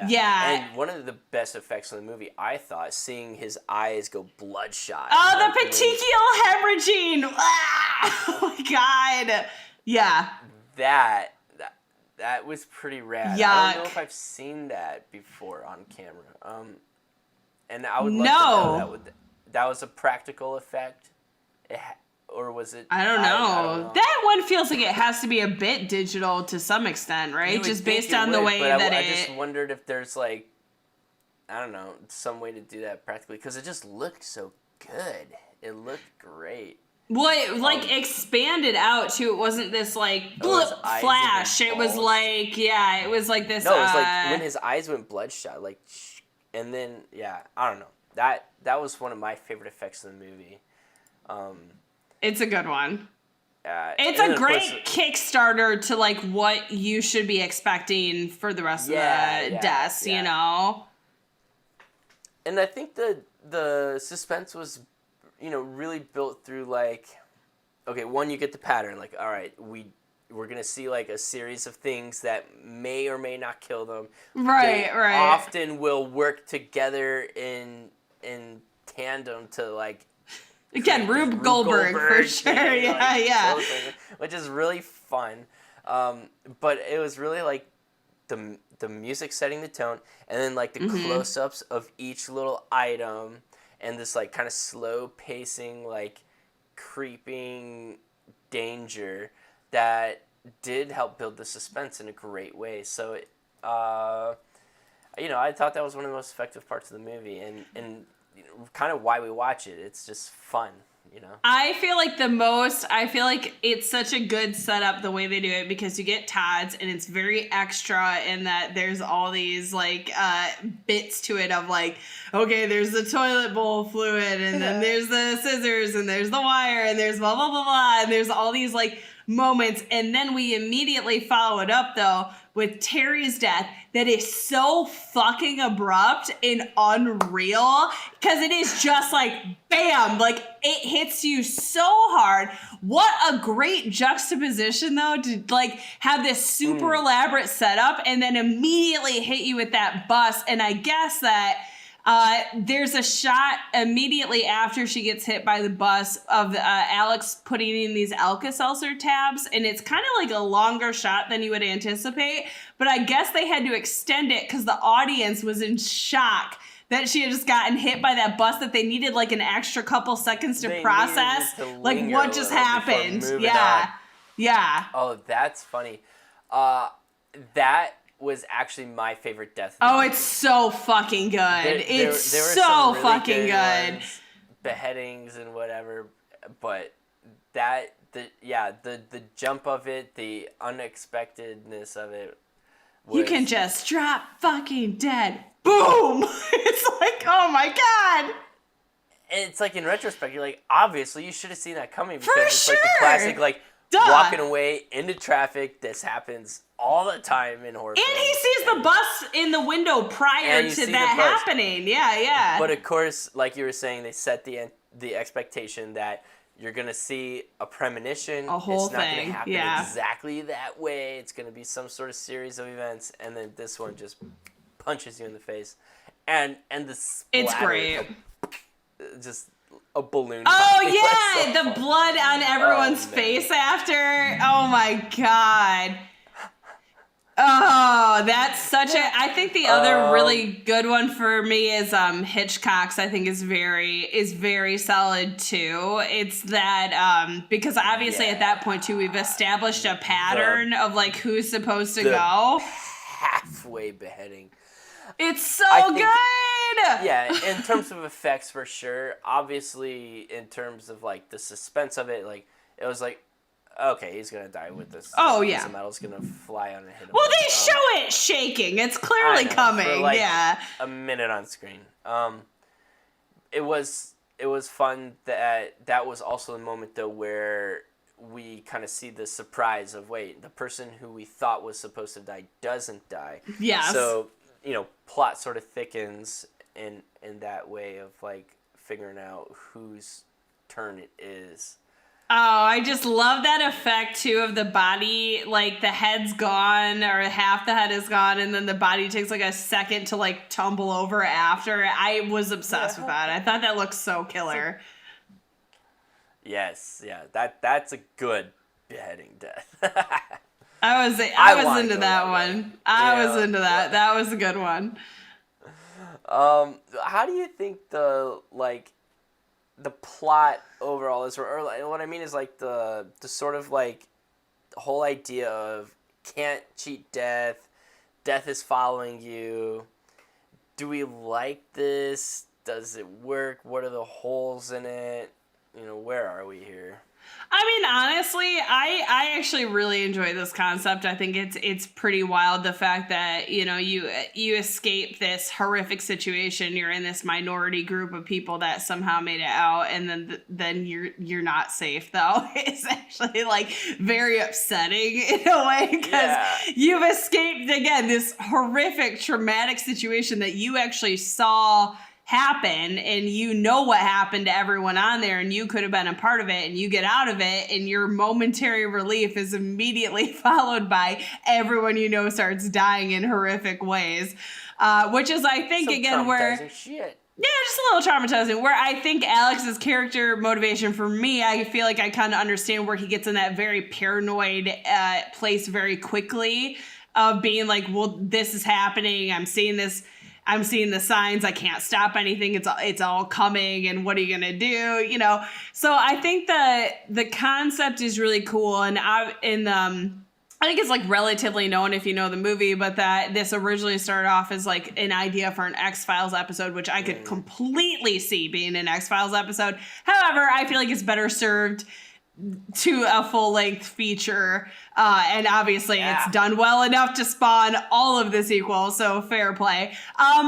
Yeah. And one of the best effects in the movie, I thought, seeing his eyes go bloodshot. Oh, the petechial hemorrhaging. Ah! Oh, my God. Yeah. That was pretty rad. Yuck. I don't know if I've seen that before on camera. And I would love to know that was a practical effect, or was it? I don't know. I don't know. That one feels like it has to be a bit digital to some extent, right? Just based on the way that I just wondered if there's, like, I don't know, some way to do that practically, because it just looked so good. It looked great. Well, it, like, expanded out, too. It wasn't this, like, blip, flash. It was like, it was like this. No, it was like when his eyes went bloodshot, like, and then, I don't know. That was one of my favorite effects in the movie. It's a good one. It's and a great Kickstarter to, like, what you should be expecting for the rest of the deaths, you know? And I think the suspense was, you know, really built through, like, okay, one, you get the pattern, like, all right, we're gonna see, like, a series of things that may or may not kill them. Right. Often will work together in tandem to, like, again, Rube Goldberg for sure. Yeah. Which is really fun. But it was really, like, the music setting the tone, and then, like, the close-ups of each little item, and this, like, kind of slow pacing, like, creeping danger that did help build the suspense in a great way. So, you know, I thought that was one of the most effective parts of the movie, and you know, kind of why we watch it. It's just fun, you know? I feel like it's such a good setup the way they do it, because you get Todd's and it's very extra in that there's all these, like, bits to it of, like, okay, there's the toilet bowl fluid, and then there's the scissors, and there's the wire, and there's blah, blah, blah, blah, and there's all these, like, moments. And then we immediately follow it up, though, with Terry's death that is so fucking abrupt and unreal, because it is just like, bam, like, it hits you so hard. What a great juxtaposition, though, to, like, have this super elaborate setup and then immediately hit you with that bus. And I guess that There's a shot immediately after she gets hit by the bus of Alex putting in these Alka-Seltzer tabs, and it's kind of like a longer shot than you would anticipate, but I guess they had to extend it because the audience was in shock that she had just gotten hit by that bus, that they needed like an extra couple seconds to process like what just happened. Yeah. Yeah. Oh, that's funny. That was actually my favorite death. Oh, it's so fucking good. It's there were so some really fucking good. ones, beheadings and whatever, but the jump of it, the unexpectedness of it. You can just drop fucking dead. Boom! It's like, oh my god. It's like in retrospect, you're like, obviously you should have seen that coming, because For it's like the classic, like, Duh. walking away into traffic. This happens all the time in horror films. And he sees the bus in the window prior to that happening. Yeah. But of course, like you were saying, they set the expectation that you're going to see a premonition. A whole it's not thing. going to happen exactly that way. It's going to be some sort of series of events, and then this one just punches you in the face. And the splatter, it's great. Just a balloon. Oh yeah, the blood on everyone's face after. Oh my god. Oh, that's such a. I think the other really good one for me is Hitchcock's. I think is very solid too. It's that because obviously at that point too, we've established a pattern of like who's supposed to go. Halfway beheading. It's so good. Yeah, in terms of effects for sure. Obviously, in terms of like the suspense of it, like it was like, okay, he's gonna die with this. Oh piece yeah, of metal's gonna fly on and hit him. Well, they show it shaking. It's clearly coming. For like yeah, a minute on screen. It was fun that was also the moment though where we kind of see the surprise of wait, the person who we thought was supposed to die doesn't die. Yes. So plot sort of thickens in that way of like figuring out whose turn it is. Oh, I just love that effect too of the body, like the head's gone or half the head is gone, and then the body takes like a second to like tumble over after. I was obsessed with that. I thought that looked so killer. Yes, yeah, that's a good beheading death. I was into that one. I was into that. That was a good one. How do you think the plot overall is, or what I mean is like the sort of like whole idea of can't cheat death is following you. Do we like this? Does it work? What are the holes in it? Where are we here? I mean, honestly, I actually really enjoy this concept. I think it's pretty wild, the fact that, you escape this horrific situation. You're in this minority group of people that somehow made it out, and then you're not safe, though. It's actually like very upsetting in a way, because you've escaped, again, this horrific traumatic situation that you actually saw happen, and what happened to everyone on there, and you could have been a part of it, and you get out of it, and your momentary relief is immediately followed by everyone starts dying in horrific ways, which is, I think, some again, where shit. Yeah, just a little traumatizing. Where I think Alex's character motivation, for me, I feel like I kind of understand where he gets in that very paranoid place very quickly, of being like, well, this is happening, I'm seeing the signs, I can't stop anything, it's all coming, and what are you gonna do, So I think the concept is really cool, and I think it's like relatively known if you know the movie, but that this originally started off as like an idea for an X-Files episode, which I could completely see being an X-Files episode. However, I feel like it's better served to a full-length feature, and obviously it's done well enough to spawn all of the sequels, so fair play. I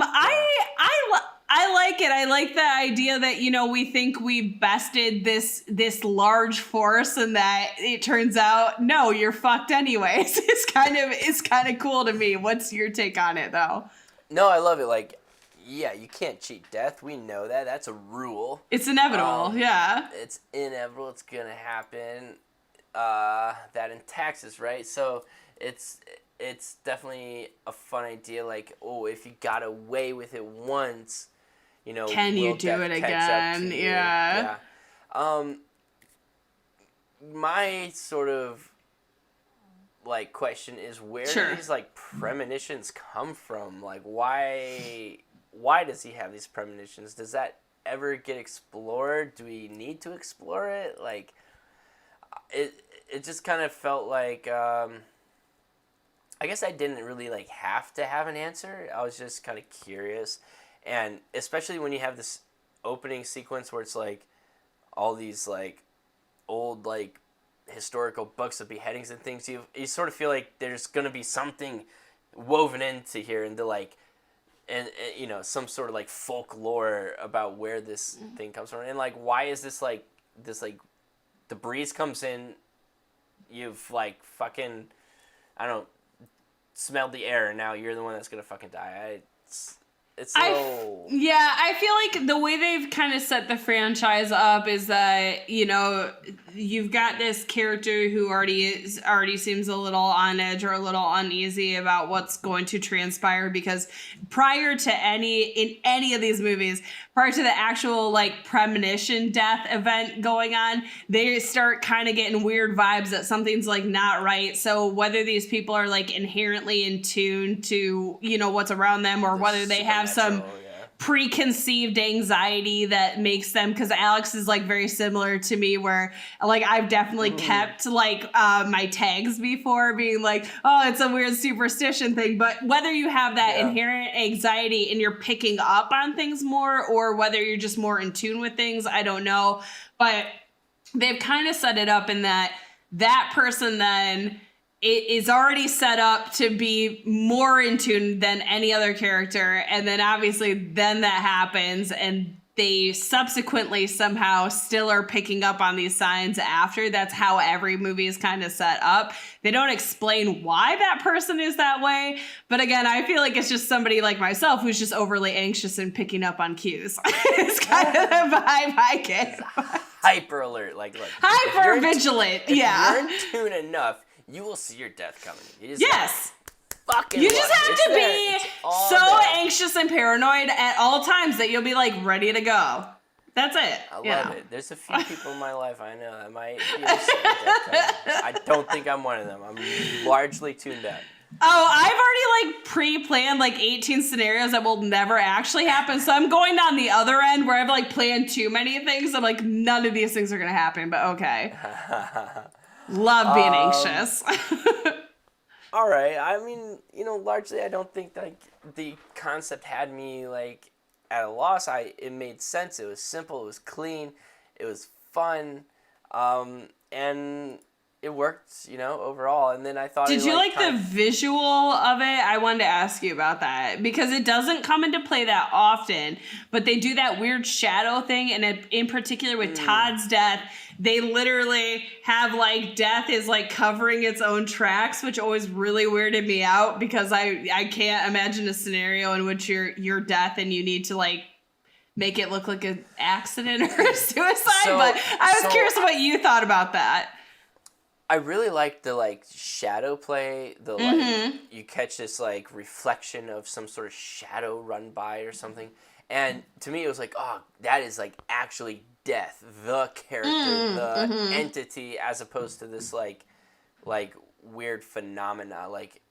like it. I like the idea that, we think we've bested this large force, and that it turns out, no, you're fucked anyways. It's kind of cool to me. What's your take on it, though? No, I love it. Like, yeah, you can't cheat death. We know that. That's a rule. It's inevitable, yeah. It's inevitable. It's going to happen. That in taxes, right? So it's definitely a fun idea. Like, if you got away with it once, can you will do death it catch up again? to you? Yeah. My sort of like question is, where do these like premonitions come from? Like, why does he have these premonitions? Does that ever get explored? Do we need to explore it? Like, it just kind of felt like I guess I didn't really like have to have an answer. I was just kind of curious, and especially when you have this opening sequence where it's like all these like old like historical books of beheadings and things, you sort of feel like there's gonna be something woven into here, and and some sort of like folklore about where this thing comes from, and like why is this like the breeze comes in, you've like fucking, I don't know, smelled the air, and now you're the one that's gonna fucking die. I feel like the way they've kind of set the franchise up is that, you've got this character who already seems a little on edge or a little uneasy about what's going to transpire, because prior to any of these movies, prior to the actual like premonition death event going on, they start kind of getting weird vibes that something's like not right. So whether these people are like inherently in tune to, what's around them, or whether they have some preconceived anxiety that makes them, because Alex is like very similar to me, where like I've definitely kept like my tags before, being like, oh, it's a weird superstition thing. But whether you have that inherent anxiety and you're picking up on things more, or whether you're just more in tune with things, I don't know. But they've kind of set it up in that person then it is already set up to be more in tune than any other character. And then obviously then that happens, and they subsequently somehow still are picking up on these signs after. That's how every movie is kind of set up. They don't explain why that person is that way. But again, I feel like it's just somebody like myself who's just overly anxious and picking up on cues. It's kind of the vibe I get. Hyper alert. Like hyper vigilant. If you're in tune enough, you will see your death coming. You just you just have to be so anxious and paranoid at all times that you'll be like ready to go. That's it. I love it. There's a few people in my life I know that might be able to see their death coming. I don't think I'm one of them. I'm largely tuned out. Oh, I've already like pre-planned like 18 scenarios that will never actually happen. So I'm going down the other end where I've like planned too many things. I'm like, none of these things are gonna happen, but okay. Love being anxious. All right. I mean, largely I don't think like the concept had me like at a loss. It made sense. It was simple. It was clean. It was fun. And it worked, overall. And then I thought, did you like the visual of it? I wanted to ask you about that, because it doesn't come into play that often, but they do that weird shadow thing. And in particular with Todd's death, they literally have like death is like covering its own tracks, which always really weirded me out, because I can't imagine a scenario in which you're death and you need to like make it look like an accident or a suicide. But I was curious what you thought about that. I really liked the like shadow play, the like you catch this like reflection of some sort of shadow run by or something, and to me it was like, oh, that is like actually death, the character, the entity, as opposed to this like weird phenomena. Like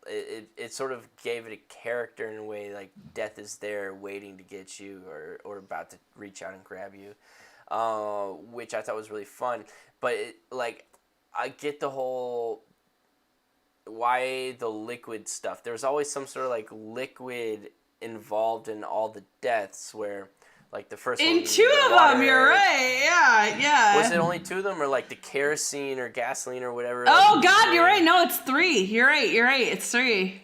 it sort of gave it a character in a way, like death is there waiting to get you or about to reach out and grab you, which I thought was really fun. But I get the whole why the liquid stuff. There's always some sort of like liquid involved in all the deaths, where like the first in one, two of them, you're right. Yeah. Was it only two of them, or like the kerosene or gasoline or whatever? Oh God, you're right. No, it's three. You're right. It's three.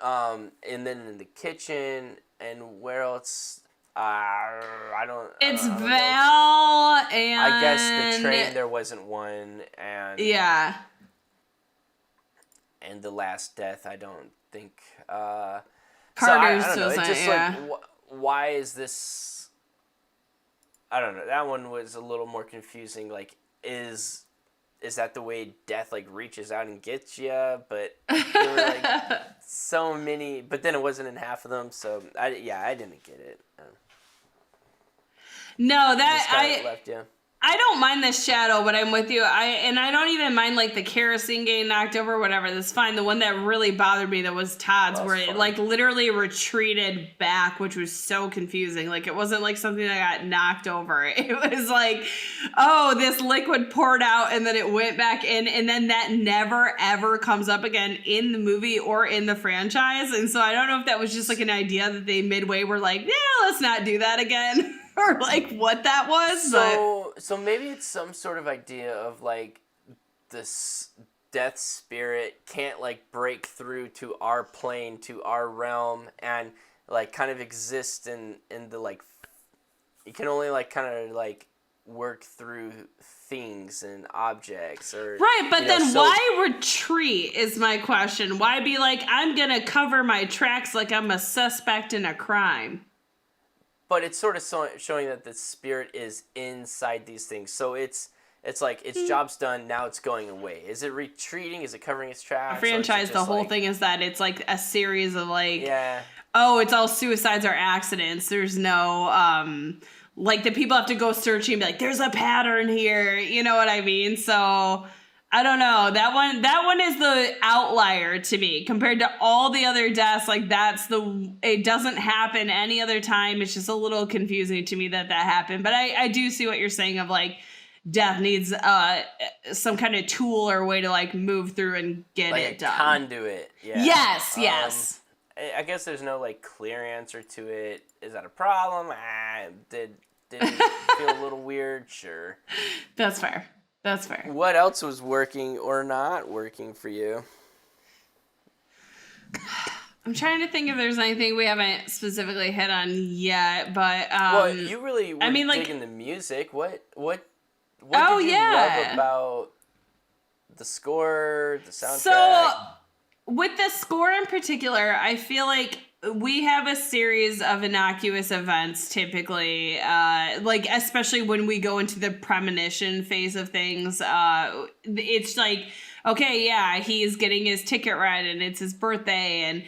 And then in the kitchen, and where else? I don't. It's I don't Val and I guess the train there wasn't one, and and the last death I don't think. Carter's I don't know. It's just like why is this? I don't know. That one was a little more confusing. Like is that the way death like reaches out and gets you? But there were like so many. But then it wasn't in half of them, so I didn't get it. No, Just kinda left you. I don't mind the shadow, but I'm with you. I don't even mind like the kerosene getting knocked over, whatever. That's fine. The one that really bothered me that was Todd's, That was where it fun. like literally retreated back, which was so confusing. Like it wasn't like something that got knocked over. It was like, oh, this liquid poured out and then it went back in, and then that never ever comes up again in the movie or in the franchise. And so I don't know if that was just like an idea that they midway were like, yeah, let's not do that again. Or like what that was. So maybe it's some sort of idea of like this death spirit can't like break through to our plane, to our realm, and like kind of exist in the like you can only like kind of like work through things and objects or right, but then why retreat is my question. Why be like, I'm gonna cover my tracks like I'm a suspect in a crime? But it's sort of showing that the spirit is inside these things. So it's like its job's done, now it's going away. Is it retreating? Is it covering its tracks? A franchise, the whole thing is that it's like a series of like, yeah. Oh, it's all suicides or accidents. There's no, like the people have to go searching and be like, there's a pattern here. You know what I mean? So I don't know. That one is the outlier to me compared to all the other deaths. Like it doesn't happen any other time. It's just a little confusing to me that happened. But I do see what you're saying of like death needs some kind of tool or way to like move through and get like it done. Conduit. Yeah. Yes. I guess there's no like clear answer to it. Is that a problem? Did it feel a little weird? Sure. That's fair. What else was working or not working for you? I'm trying to think if there's anything we haven't specifically hit on yet, but well, you really were digging the music. What did you love about the score, the soundtrack? So, with the score in particular, I feel like we have a series of innocuous events typically, like especially when we go into the premonition phase of things. It's like, okay, yeah, he's getting his ticket read and it's his birthday, and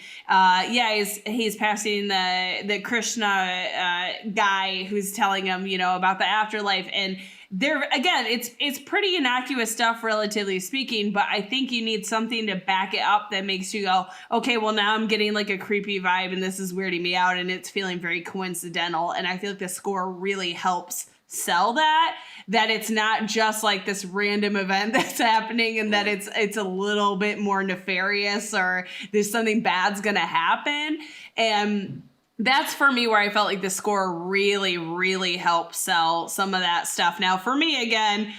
he's passing the Krishna guy who's telling him, about the afterlife, and there again, it's pretty innocuous stuff, relatively speaking, but I think you need something to back it up that makes you go, okay, well now I'm getting like a creepy vibe and this is weirding me out and it's feeling very coincidental, and I feel like the score really helps sell that it's not just like this random event that's happening and that it's a little bit more nefarious or there's something bad's gonna happen. And that's for me where I felt like the score really, really helped sell some of that stuff. Now, for me, again,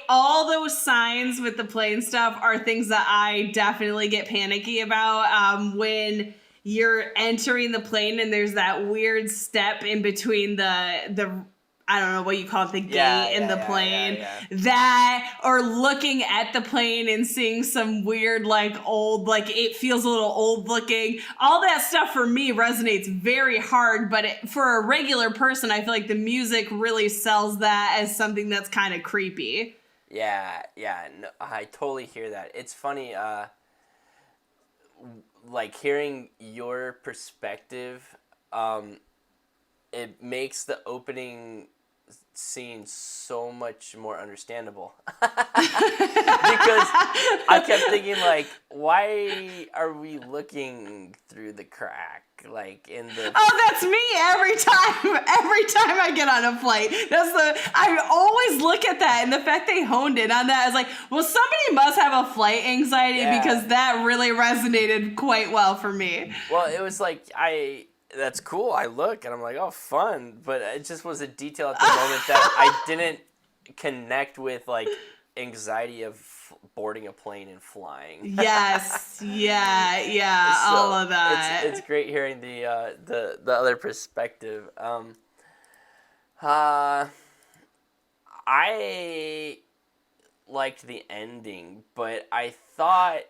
all those signs with the plane stuff are things that I definitely get panicky about. When you're entering the plane and there's that weird step in between the I don't know what you call it, the gate in the plane. Yeah. That, or looking at the plane and seeing some weird, like old, like it feels a little old looking. All that stuff for me resonates very hard, but for a regular person, I feel like the music really sells that as something that's kind of creepy. Yeah, no, I totally hear that. It's funny, like hearing your perspective, it makes the opening scene so much more understandable. Because I kept thinking, like, why are we looking through the crack? Like, in the... Oh, that's me every time I get on a flight. I always look at that, and the fact they honed in on that, I was like, well, somebody must have a flight anxiety because that really resonated quite well for me. Well, it was like, that's cool. I look and I'm like, oh, fun. But it just was a detail at the moment that I didn't connect with, like, anxiety of boarding a plane and flying. Yes. Yeah. So all of that. It's great hearing the other perspective. I liked the ending, but I thought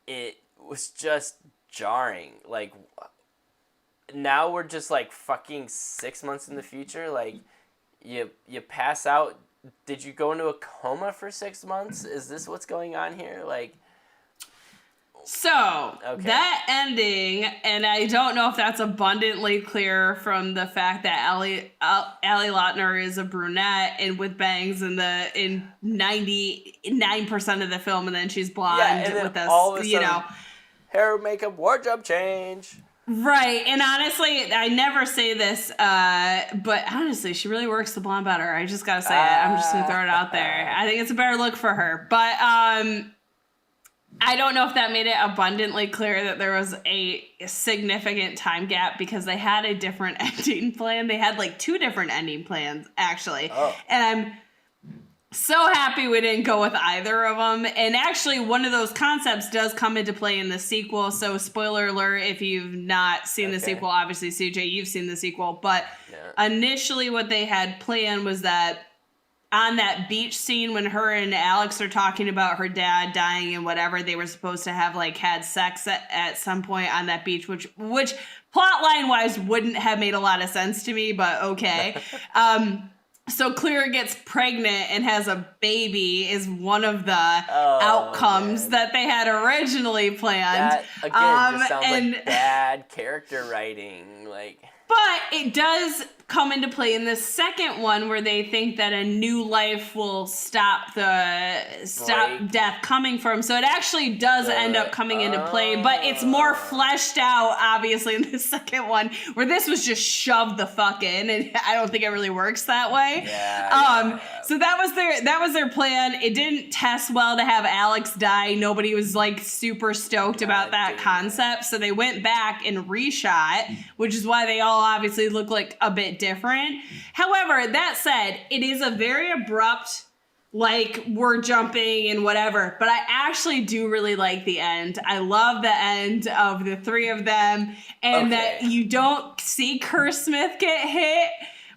it was just jarring. Like, now we're just like fucking 6 months in the future. Like, you pass out. Did you go into a coma for 6 months? Is this what's going on here? Like, So, Okay. that ending, and I don't know if that's abundantly clear from the fact that Allie Lautner is a brunette and with bangs in 99% of the film, and then she's blonde and then with us, all of a you sudden, know. hair, makeup, wardrobe change. Right, and honestly, I never say this, but honestly, she really works the blonde better. I just gotta say it. I'm just gonna throw it out there. I think it's a better look for her, but I don't know if that made it abundantly clear that there was a significant time gap because they had a different ending plan. They had like 2 different ending plans, actually. Oh. And I'm so happy we didn't go with either of them. And actually, one of those concepts does come into play in the sequel. So, spoiler alert, if you've not seen the sequel, obviously, CJ, you've seen the sequel. But initially, what they had planned was that on that beach scene when her and Alex are talking about her dad dying and whatever, they were supposed to have like had sex at some point on that beach, which plot line wise wouldn't have made a lot of sense to me, but okay. So Clear gets pregnant and has a baby is one of the outcomes that they had originally planned. That, again, just sounds like bad character writing. But it does come into play in the second one where they think that a new life will stop death coming from. So it actually does end up coming into play, but it's more fleshed out, obviously, in the second one, where this was just shoved the fuck in, and I don't think it really works that way. So that was their plan. It didn't test well to have Alex die. Nobody was like super stoked about that concept. So they went back and reshot, which is why they all obviously look like a bit different. However, that said, it is a very abrupt, like, we're jumping and whatever, but I actually do really like the end. I love the end of the 3 of them, and that you don't see Curse Smith get hit,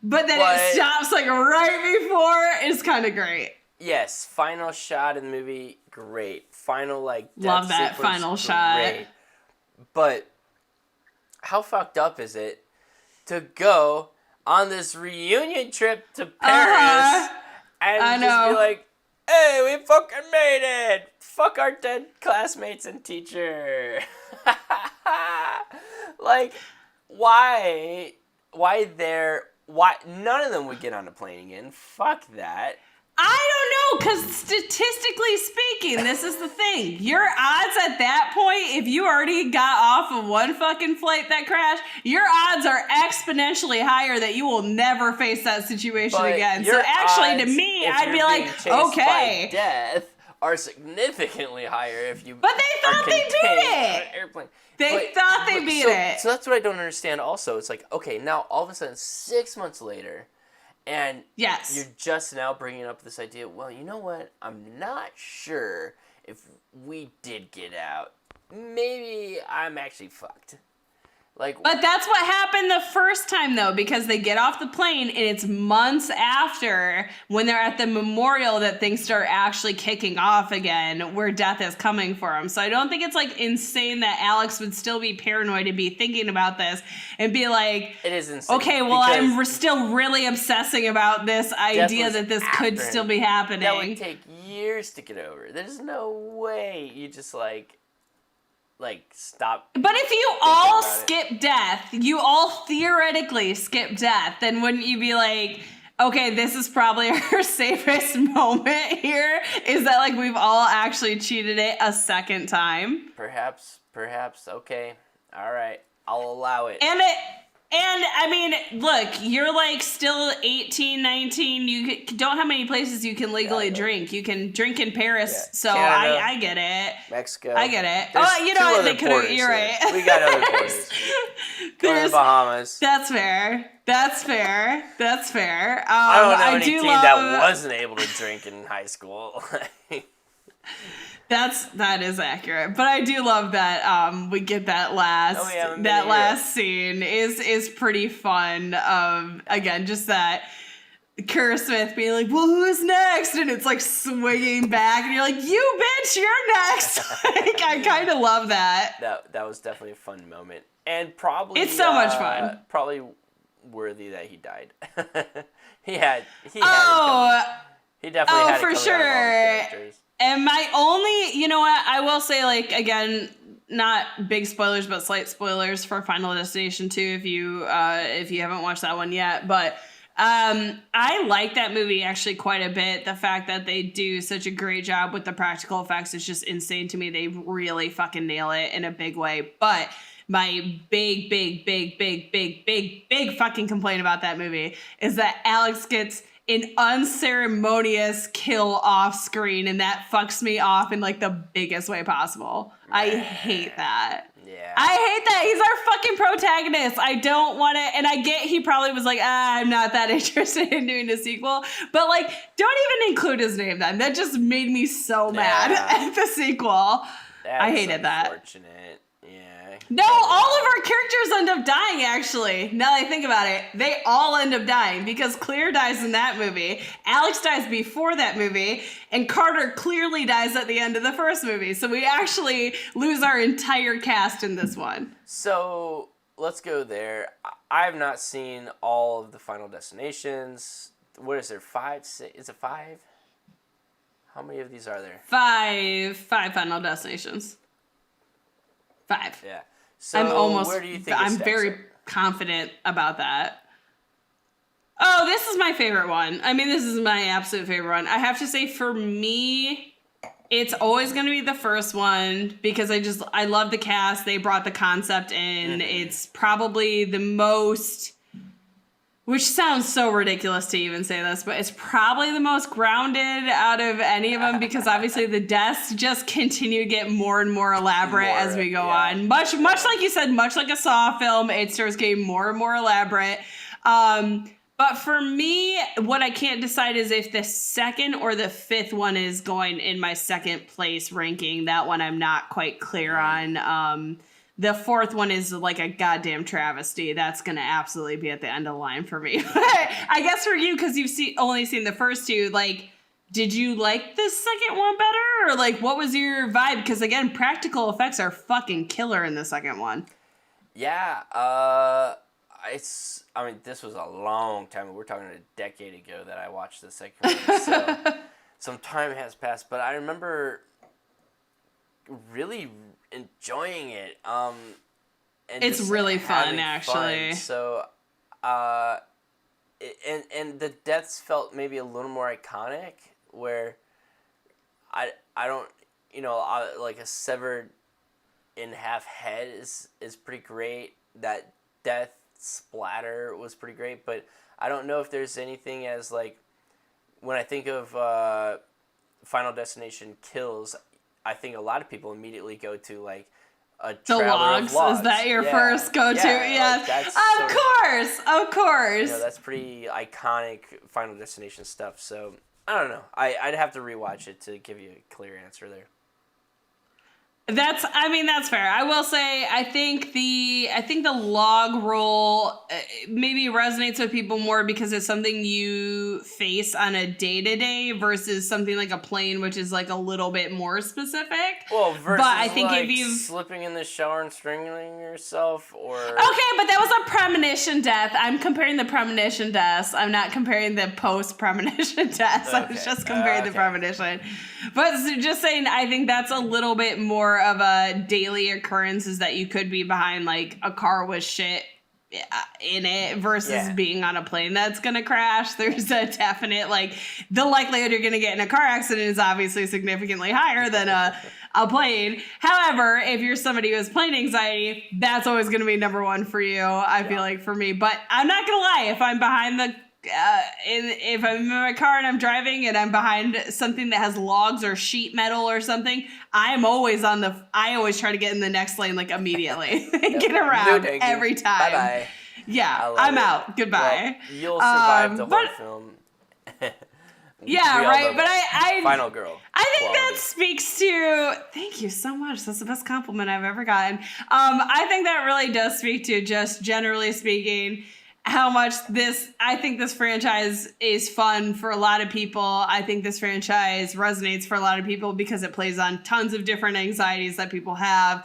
but then it stops like right before is kind of great. Yes, final shot in the movie, great. Final, like, death love that sequence, final shot. Great. But how fucked up is it to go on this reunion trip to Paris and just be like, hey, we fucking made it! Fuck our dead classmates and teacher. Like, why none of them would get on a plane again? Fuck that. I don't know, because statistically speaking, this is the thing. Your odds at that point, if you already got off of one fucking flight that crashed, your odds are exponentially higher that you will never face that situation again. So actually, to me, I'd be like, okay. By death are significantly higher if you. But they thought they beat it. Airplane. They thought they beat it. So that's what I don't understand. Also, it's like, okay, now all of a sudden, 6 months later. And you're just now bringing up this idea, well, you know what? I'm not sure if we did get out. Maybe I'm actually fucked. But that's what happened the first time, though, because they get off the plane, and it's months after, when they're at the memorial, that things start actually kicking off again, where death is coming for them. So I don't think it's, like, insane that Alex would still be paranoid and be thinking about this and be like, it is insane. Okay, well, I'm still really obsessing about this idea that this could still be happening. That would take years to get over. There's no way you just, like stop. But if you all skip death, you all theoretically skip death, then wouldn't you be like, okay, this is probably our safest moment here? Is that like we've all actually cheated it a second time? Perhaps. Okay. All right. I'll allow it. And I mean, look, you're like still 18, 19. You don't have many places you can legally drink. You can drink in Paris, so Canada, I get it. Mexico. I get it. There's you know what? They could have. You're right. We got other borders. Go to the Bahamas. That's fair. I don't know any team that wasn't able to drink in high school. That is accurate, but I do love that we get that last scene is pretty fun. Again, just that Kerr Smith being like, "Well, who's next?" and it's like swinging back, and you're like, "You bitch, you're next." Like, I kind of love that. That was definitely a fun moment, and probably it's so much fun. Probably worthy that he died. He had. He definitely had it for sure. And my only, you know what, I will say, like, again, not big spoilers, but slight spoilers for Final Destination 2 if you haven't watched that one yet. But I like that movie actually quite a bit. The fact that they do such a great job with the practical effects is just insane to me. They really fucking nail it in a big way. But my big fucking complaint about that movie is that Alex gets an unceremonious kill off screen, and that fucks me off in like the biggest way possible. I hate that. Yeah. I hate that. He's our fucking protagonist. I don't want to, and I get he probably was like, I'm not that interested in doing a sequel, but like, don't even include his name then. That just made me so mad at the sequel. That's I hated that. Unfortunate. Yeah. No, all of our characters end up dying, actually. Now that I think about it, they all end up dying because Claire dies in that movie, Alex dies before that movie, and Carter clearly dies at the end of the first movie. So we actually lose our entire cast in this one. So let's go there. I have not seen all of the Final Destinations. What is there, 5, 6? Is it 5? How many of these are there? 5 Final Destinations. 5. Yeah. So where do you think I'm very confident about that. Oh, this is my favorite one. I mean, this is my absolute favorite one. I have to say, for me, it's always going to be the first one because I love the cast. They brought the concept in. Mm-hmm. It's probably the most, which sounds so ridiculous to even say this, but it's probably the most grounded out of any of them because obviously the deaths just continue to get more and more elaborate as we go on. Much like you said, much like a Saw film, it starts getting more and more elaborate. But for me, what I can't decide is if the second or the fifth one is going in my second place ranking. That one I'm not quite clear on. The fourth one is like a goddamn travesty. That's going to absolutely be at the end of the line for me. I guess for you, because you've only seen the first two, like, did you like the second one better? Or like, what was your vibe? Because again, practical effects are fucking killer in the second one. Yeah. I mean, this was a long time. We're talking a decade ago that I watched the second one. So some time has passed. But I remember really enjoying it. And it's really fun, actually. Fun. So, and the deaths felt maybe a little more iconic, where I don't, like a severed in half head is pretty great. That death splatter was pretty great, but I don't know if there's anything as like when I think of Final Destination kills. I think a lot of people immediately go to like a the logs. Is that your first go-to? Yeah. Like of course. That's pretty iconic Final Destination stuff. So I don't know. I'd have to rewatch it to give you a clear answer there. That's fair. I will say, I think the log roll maybe resonates with people more because it's something you face on a day-to-day versus something like a plane, which is like a little bit more specific. Well, versus but I think like if you slipping in the shower and strangling yourself, or okay, but that was a premonition death. I'm comparing the premonition deaths. I'm not comparing the post-premonition deaths. Okay. I was just comparing the premonition. But just saying, I think that's a little bit more of a daily occurrence, is that you could be behind like a car with shit in it versus being on a plane that's gonna crash. There's a definite, like, the likelihood you're gonna get in a car accident is obviously significantly higher than a plane. However, if you're somebody who has plane anxiety, that's always gonna be number one for you, I feel like, for me. But I'm not gonna lie, if I'm behind the if I'm in my car and I'm driving and I'm behind something that has logs or sheet metal or something, I always try to get in the next lane like immediately. Get around every time. Bye-bye. Yeah, I'm out. Goodbye. Well, you'll survive the whole film. Yeah, right. But I Final Girl. I think that speaks to, thank you so much. That's the best compliment I've ever gotten. I think that really does speak to, just generally speaking, how much I think this franchise is fun for a lot of people. I think this franchise resonates for a lot of people because it plays on tons of different anxieties that people have.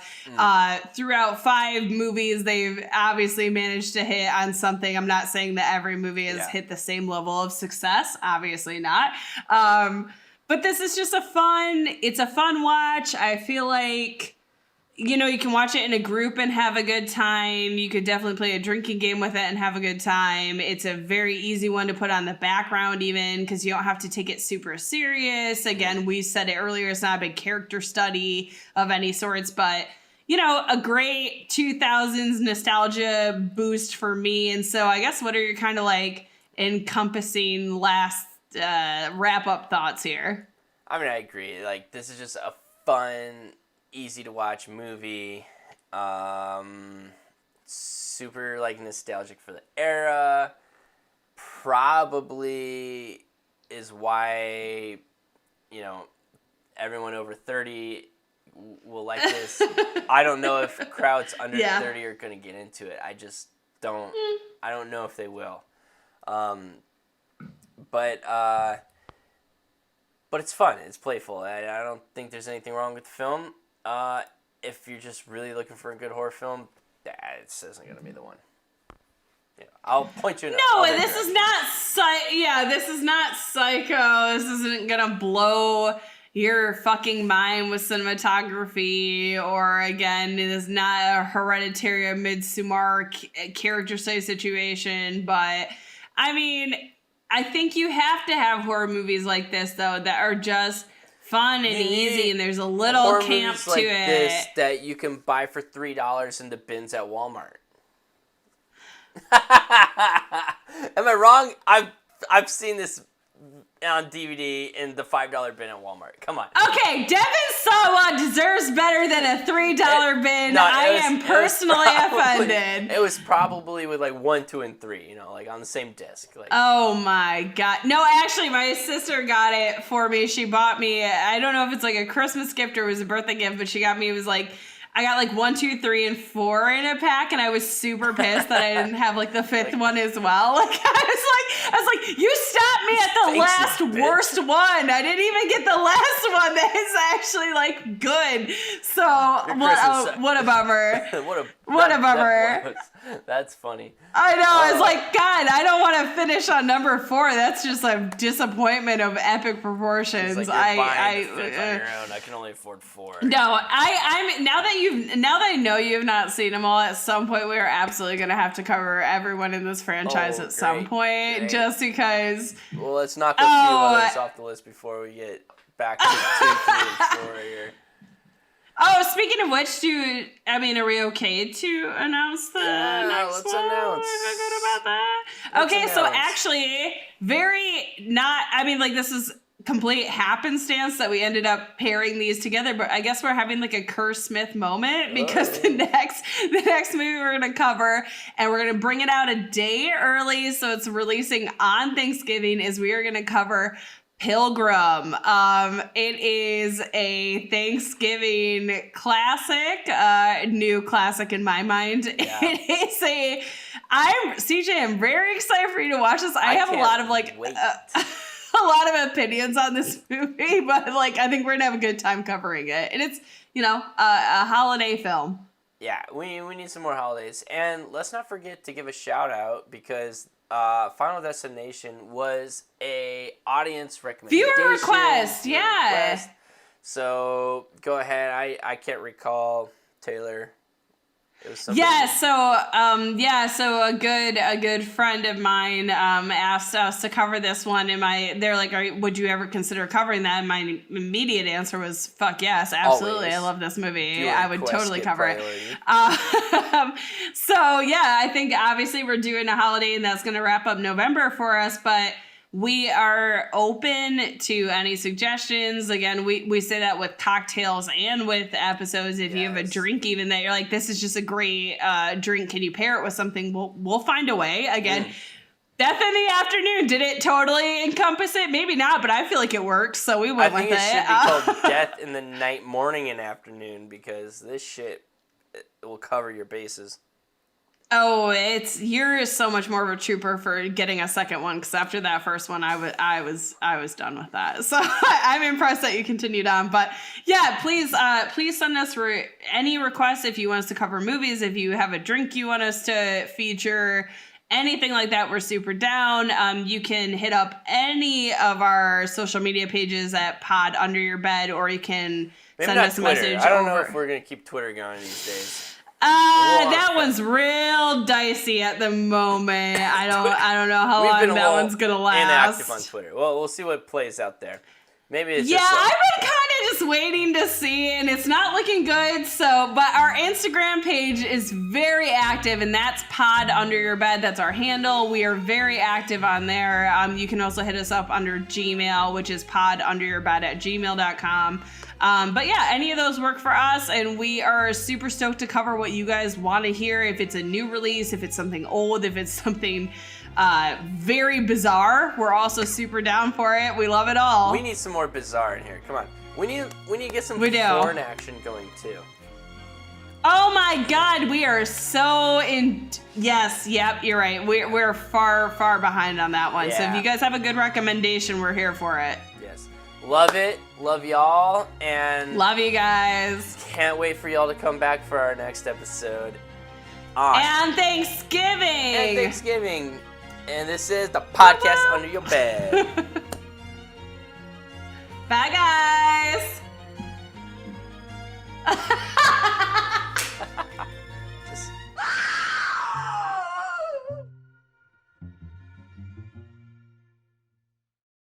Throughout 5 movies, they've obviously managed to hit on something. I'm not saying that every movie has hit the same level of success. Obviously not. But this is just it's a fun watch. I feel like, you can watch it in a group and have a good time. You could definitely play a drinking game with it and have a good time. It's a very easy one to put on the background even because you don't have to take it super serious. Again, we said it earlier, it's not a big character study of any sorts, but, a great 2000s nostalgia boost for me. And so I guess what are your kind of like encompassing last wrap-up thoughts here? I mean, I agree. Like, this is just a fun, easy to watch movie. Super like nostalgic for the era. Probably is why everyone over 30 will like this. I don't know if crowds under 30 are going to get into it. I just don't. I don't know if they will. But it's fun. It's playful. I don't think there's anything wrong with the film. If you're just really looking for a good horror film, this isn't going to be the one. I'll point you in this is not this is not Psycho. This isn't going to blow your fucking mind with cinematography, or again, it is not a Hereditary or Midsommar character study situation. But I mean, I think you have to have horror movies like this though that are just fun and easy, and there's a little camp to it. This that you can buy for $3 in the bins at Walmart. Am I wrong? I've seen this on DVD in the $5 bin at Walmart. Come on. Okay, Devin Sawa deserves better than a $3 bin. No, I am personally offended. It was probably with like 1, 2, and 3, like on the same disc. Like. Oh my god. No, actually, my sister got it for me. She bought me, I don't know if it's like a Christmas gift or it was a birthday gift, but she got me, it was like, I got like 1, 2, 3, and 4 in a pack, and I was super pissed that I didn't have like the 5th one as well. Like I was like, you stopped me at the last worst one. I didn't even get the last one that is actually like good. So what a bummer. What a bummer. That's funny. I know. I was like, God, I don't want to finish on number 4. That's just a disappointment of epic proportions. It's like you're buying the 5th on your own. I can only afford 4. No, I'm now that I know you have not seen them all. At some point, we are absolutely going to have to cover everyone in this franchise at some point, great. just because. Well, let's knock a few others off the list before we get back to 2, 3, and 4 here. Oh, speaking of which, are we okay to announce the next let's one? announce. We're good about that? Let's so announce. Actually, this is complete happenstance that we ended up pairing these together, but I guess we're having like a Kerr Smith moment because the next movie we're going to cover, and we're going to bring it out a day early, so it's releasing on Thanksgiving, is we are going to cover Pilgrim. It is a Thanksgiving classic, new classic in my mind. Yeah. I'm very excited for you to watch this. I have a lot of a lot of opinions on this movie, but I think we're gonna have a good time covering it. And it's, a holiday film. Yeah, we need some more holidays. And let's not forget to give a shout out because Final Destination was a audience recommendation. Viewer request, yeah. So go ahead. I can't recall, Taylor. It was somebody. Yeah, so a good friend of mine asked us to cover this one, and they're like, would you ever consider covering that? And my immediate answer was, fuck yes, absolutely. Always. I love this movie. I would totally cover it. So yeah, I think obviously we're doing a holiday, and that's going to wrap up November for us, but we are open to any suggestions. Again, we say that with cocktails and with episodes. If you have a drink even that you're like, this is just a great drink, can you pair it with something? We'll find a way. Again, Death in the Afternoon, did it totally encompass it? Maybe not, but I feel like it works, so we went with it. I think it should be called Death in the Night, Morning, and Afternoon, because this shit will cover your bases. Oh, you're so much more of a trooper for getting a second one, because after that first one, I was done with that. So I'm impressed that you continued on. But yeah, please send us any requests if you want us to cover movies, if you have a drink you want us to feature, anything like that. We're super down. You can hit up any of our social media pages at Pod Under Your Bed, or you can Maybe send not us a Twitter. message I don't know over. if we're gonna keep Twitter going these days. That one's real dicey at the moment. I don't know how long that one's gonna last. Inactive on Twitter. Well, we'll see what plays out there. Maybe it's yeah, just I've been kind of just waiting to see, and it's not looking good. So, but our Instagram page is very active, and that's Pod Under Your Bed. That's our handle. We are very active on there. You can also hit us up under Gmail, which is podunderyourbed@gmail.com. But yeah, any of those work for us, and we are super stoked to cover what you guys want to hear. If it's a new release, if it's something old, if it's something very bizarre, we're also super down for it. We love it all. We need some more bizarre in here. Come on. We need to get some We do. foreign action going too. Oh my God, we are so in. Yes, yep, you're right. We're far behind on that one. So if Yeah. you guys have a good recommendation, we're here for it. Yes. Love it. Love y'all. And Love you guys. can't wait for y'all to come back for our next episode. On And Thanksgiving. And Thanksgiving. And this is the podcast Under Your Bed. Bye, guys.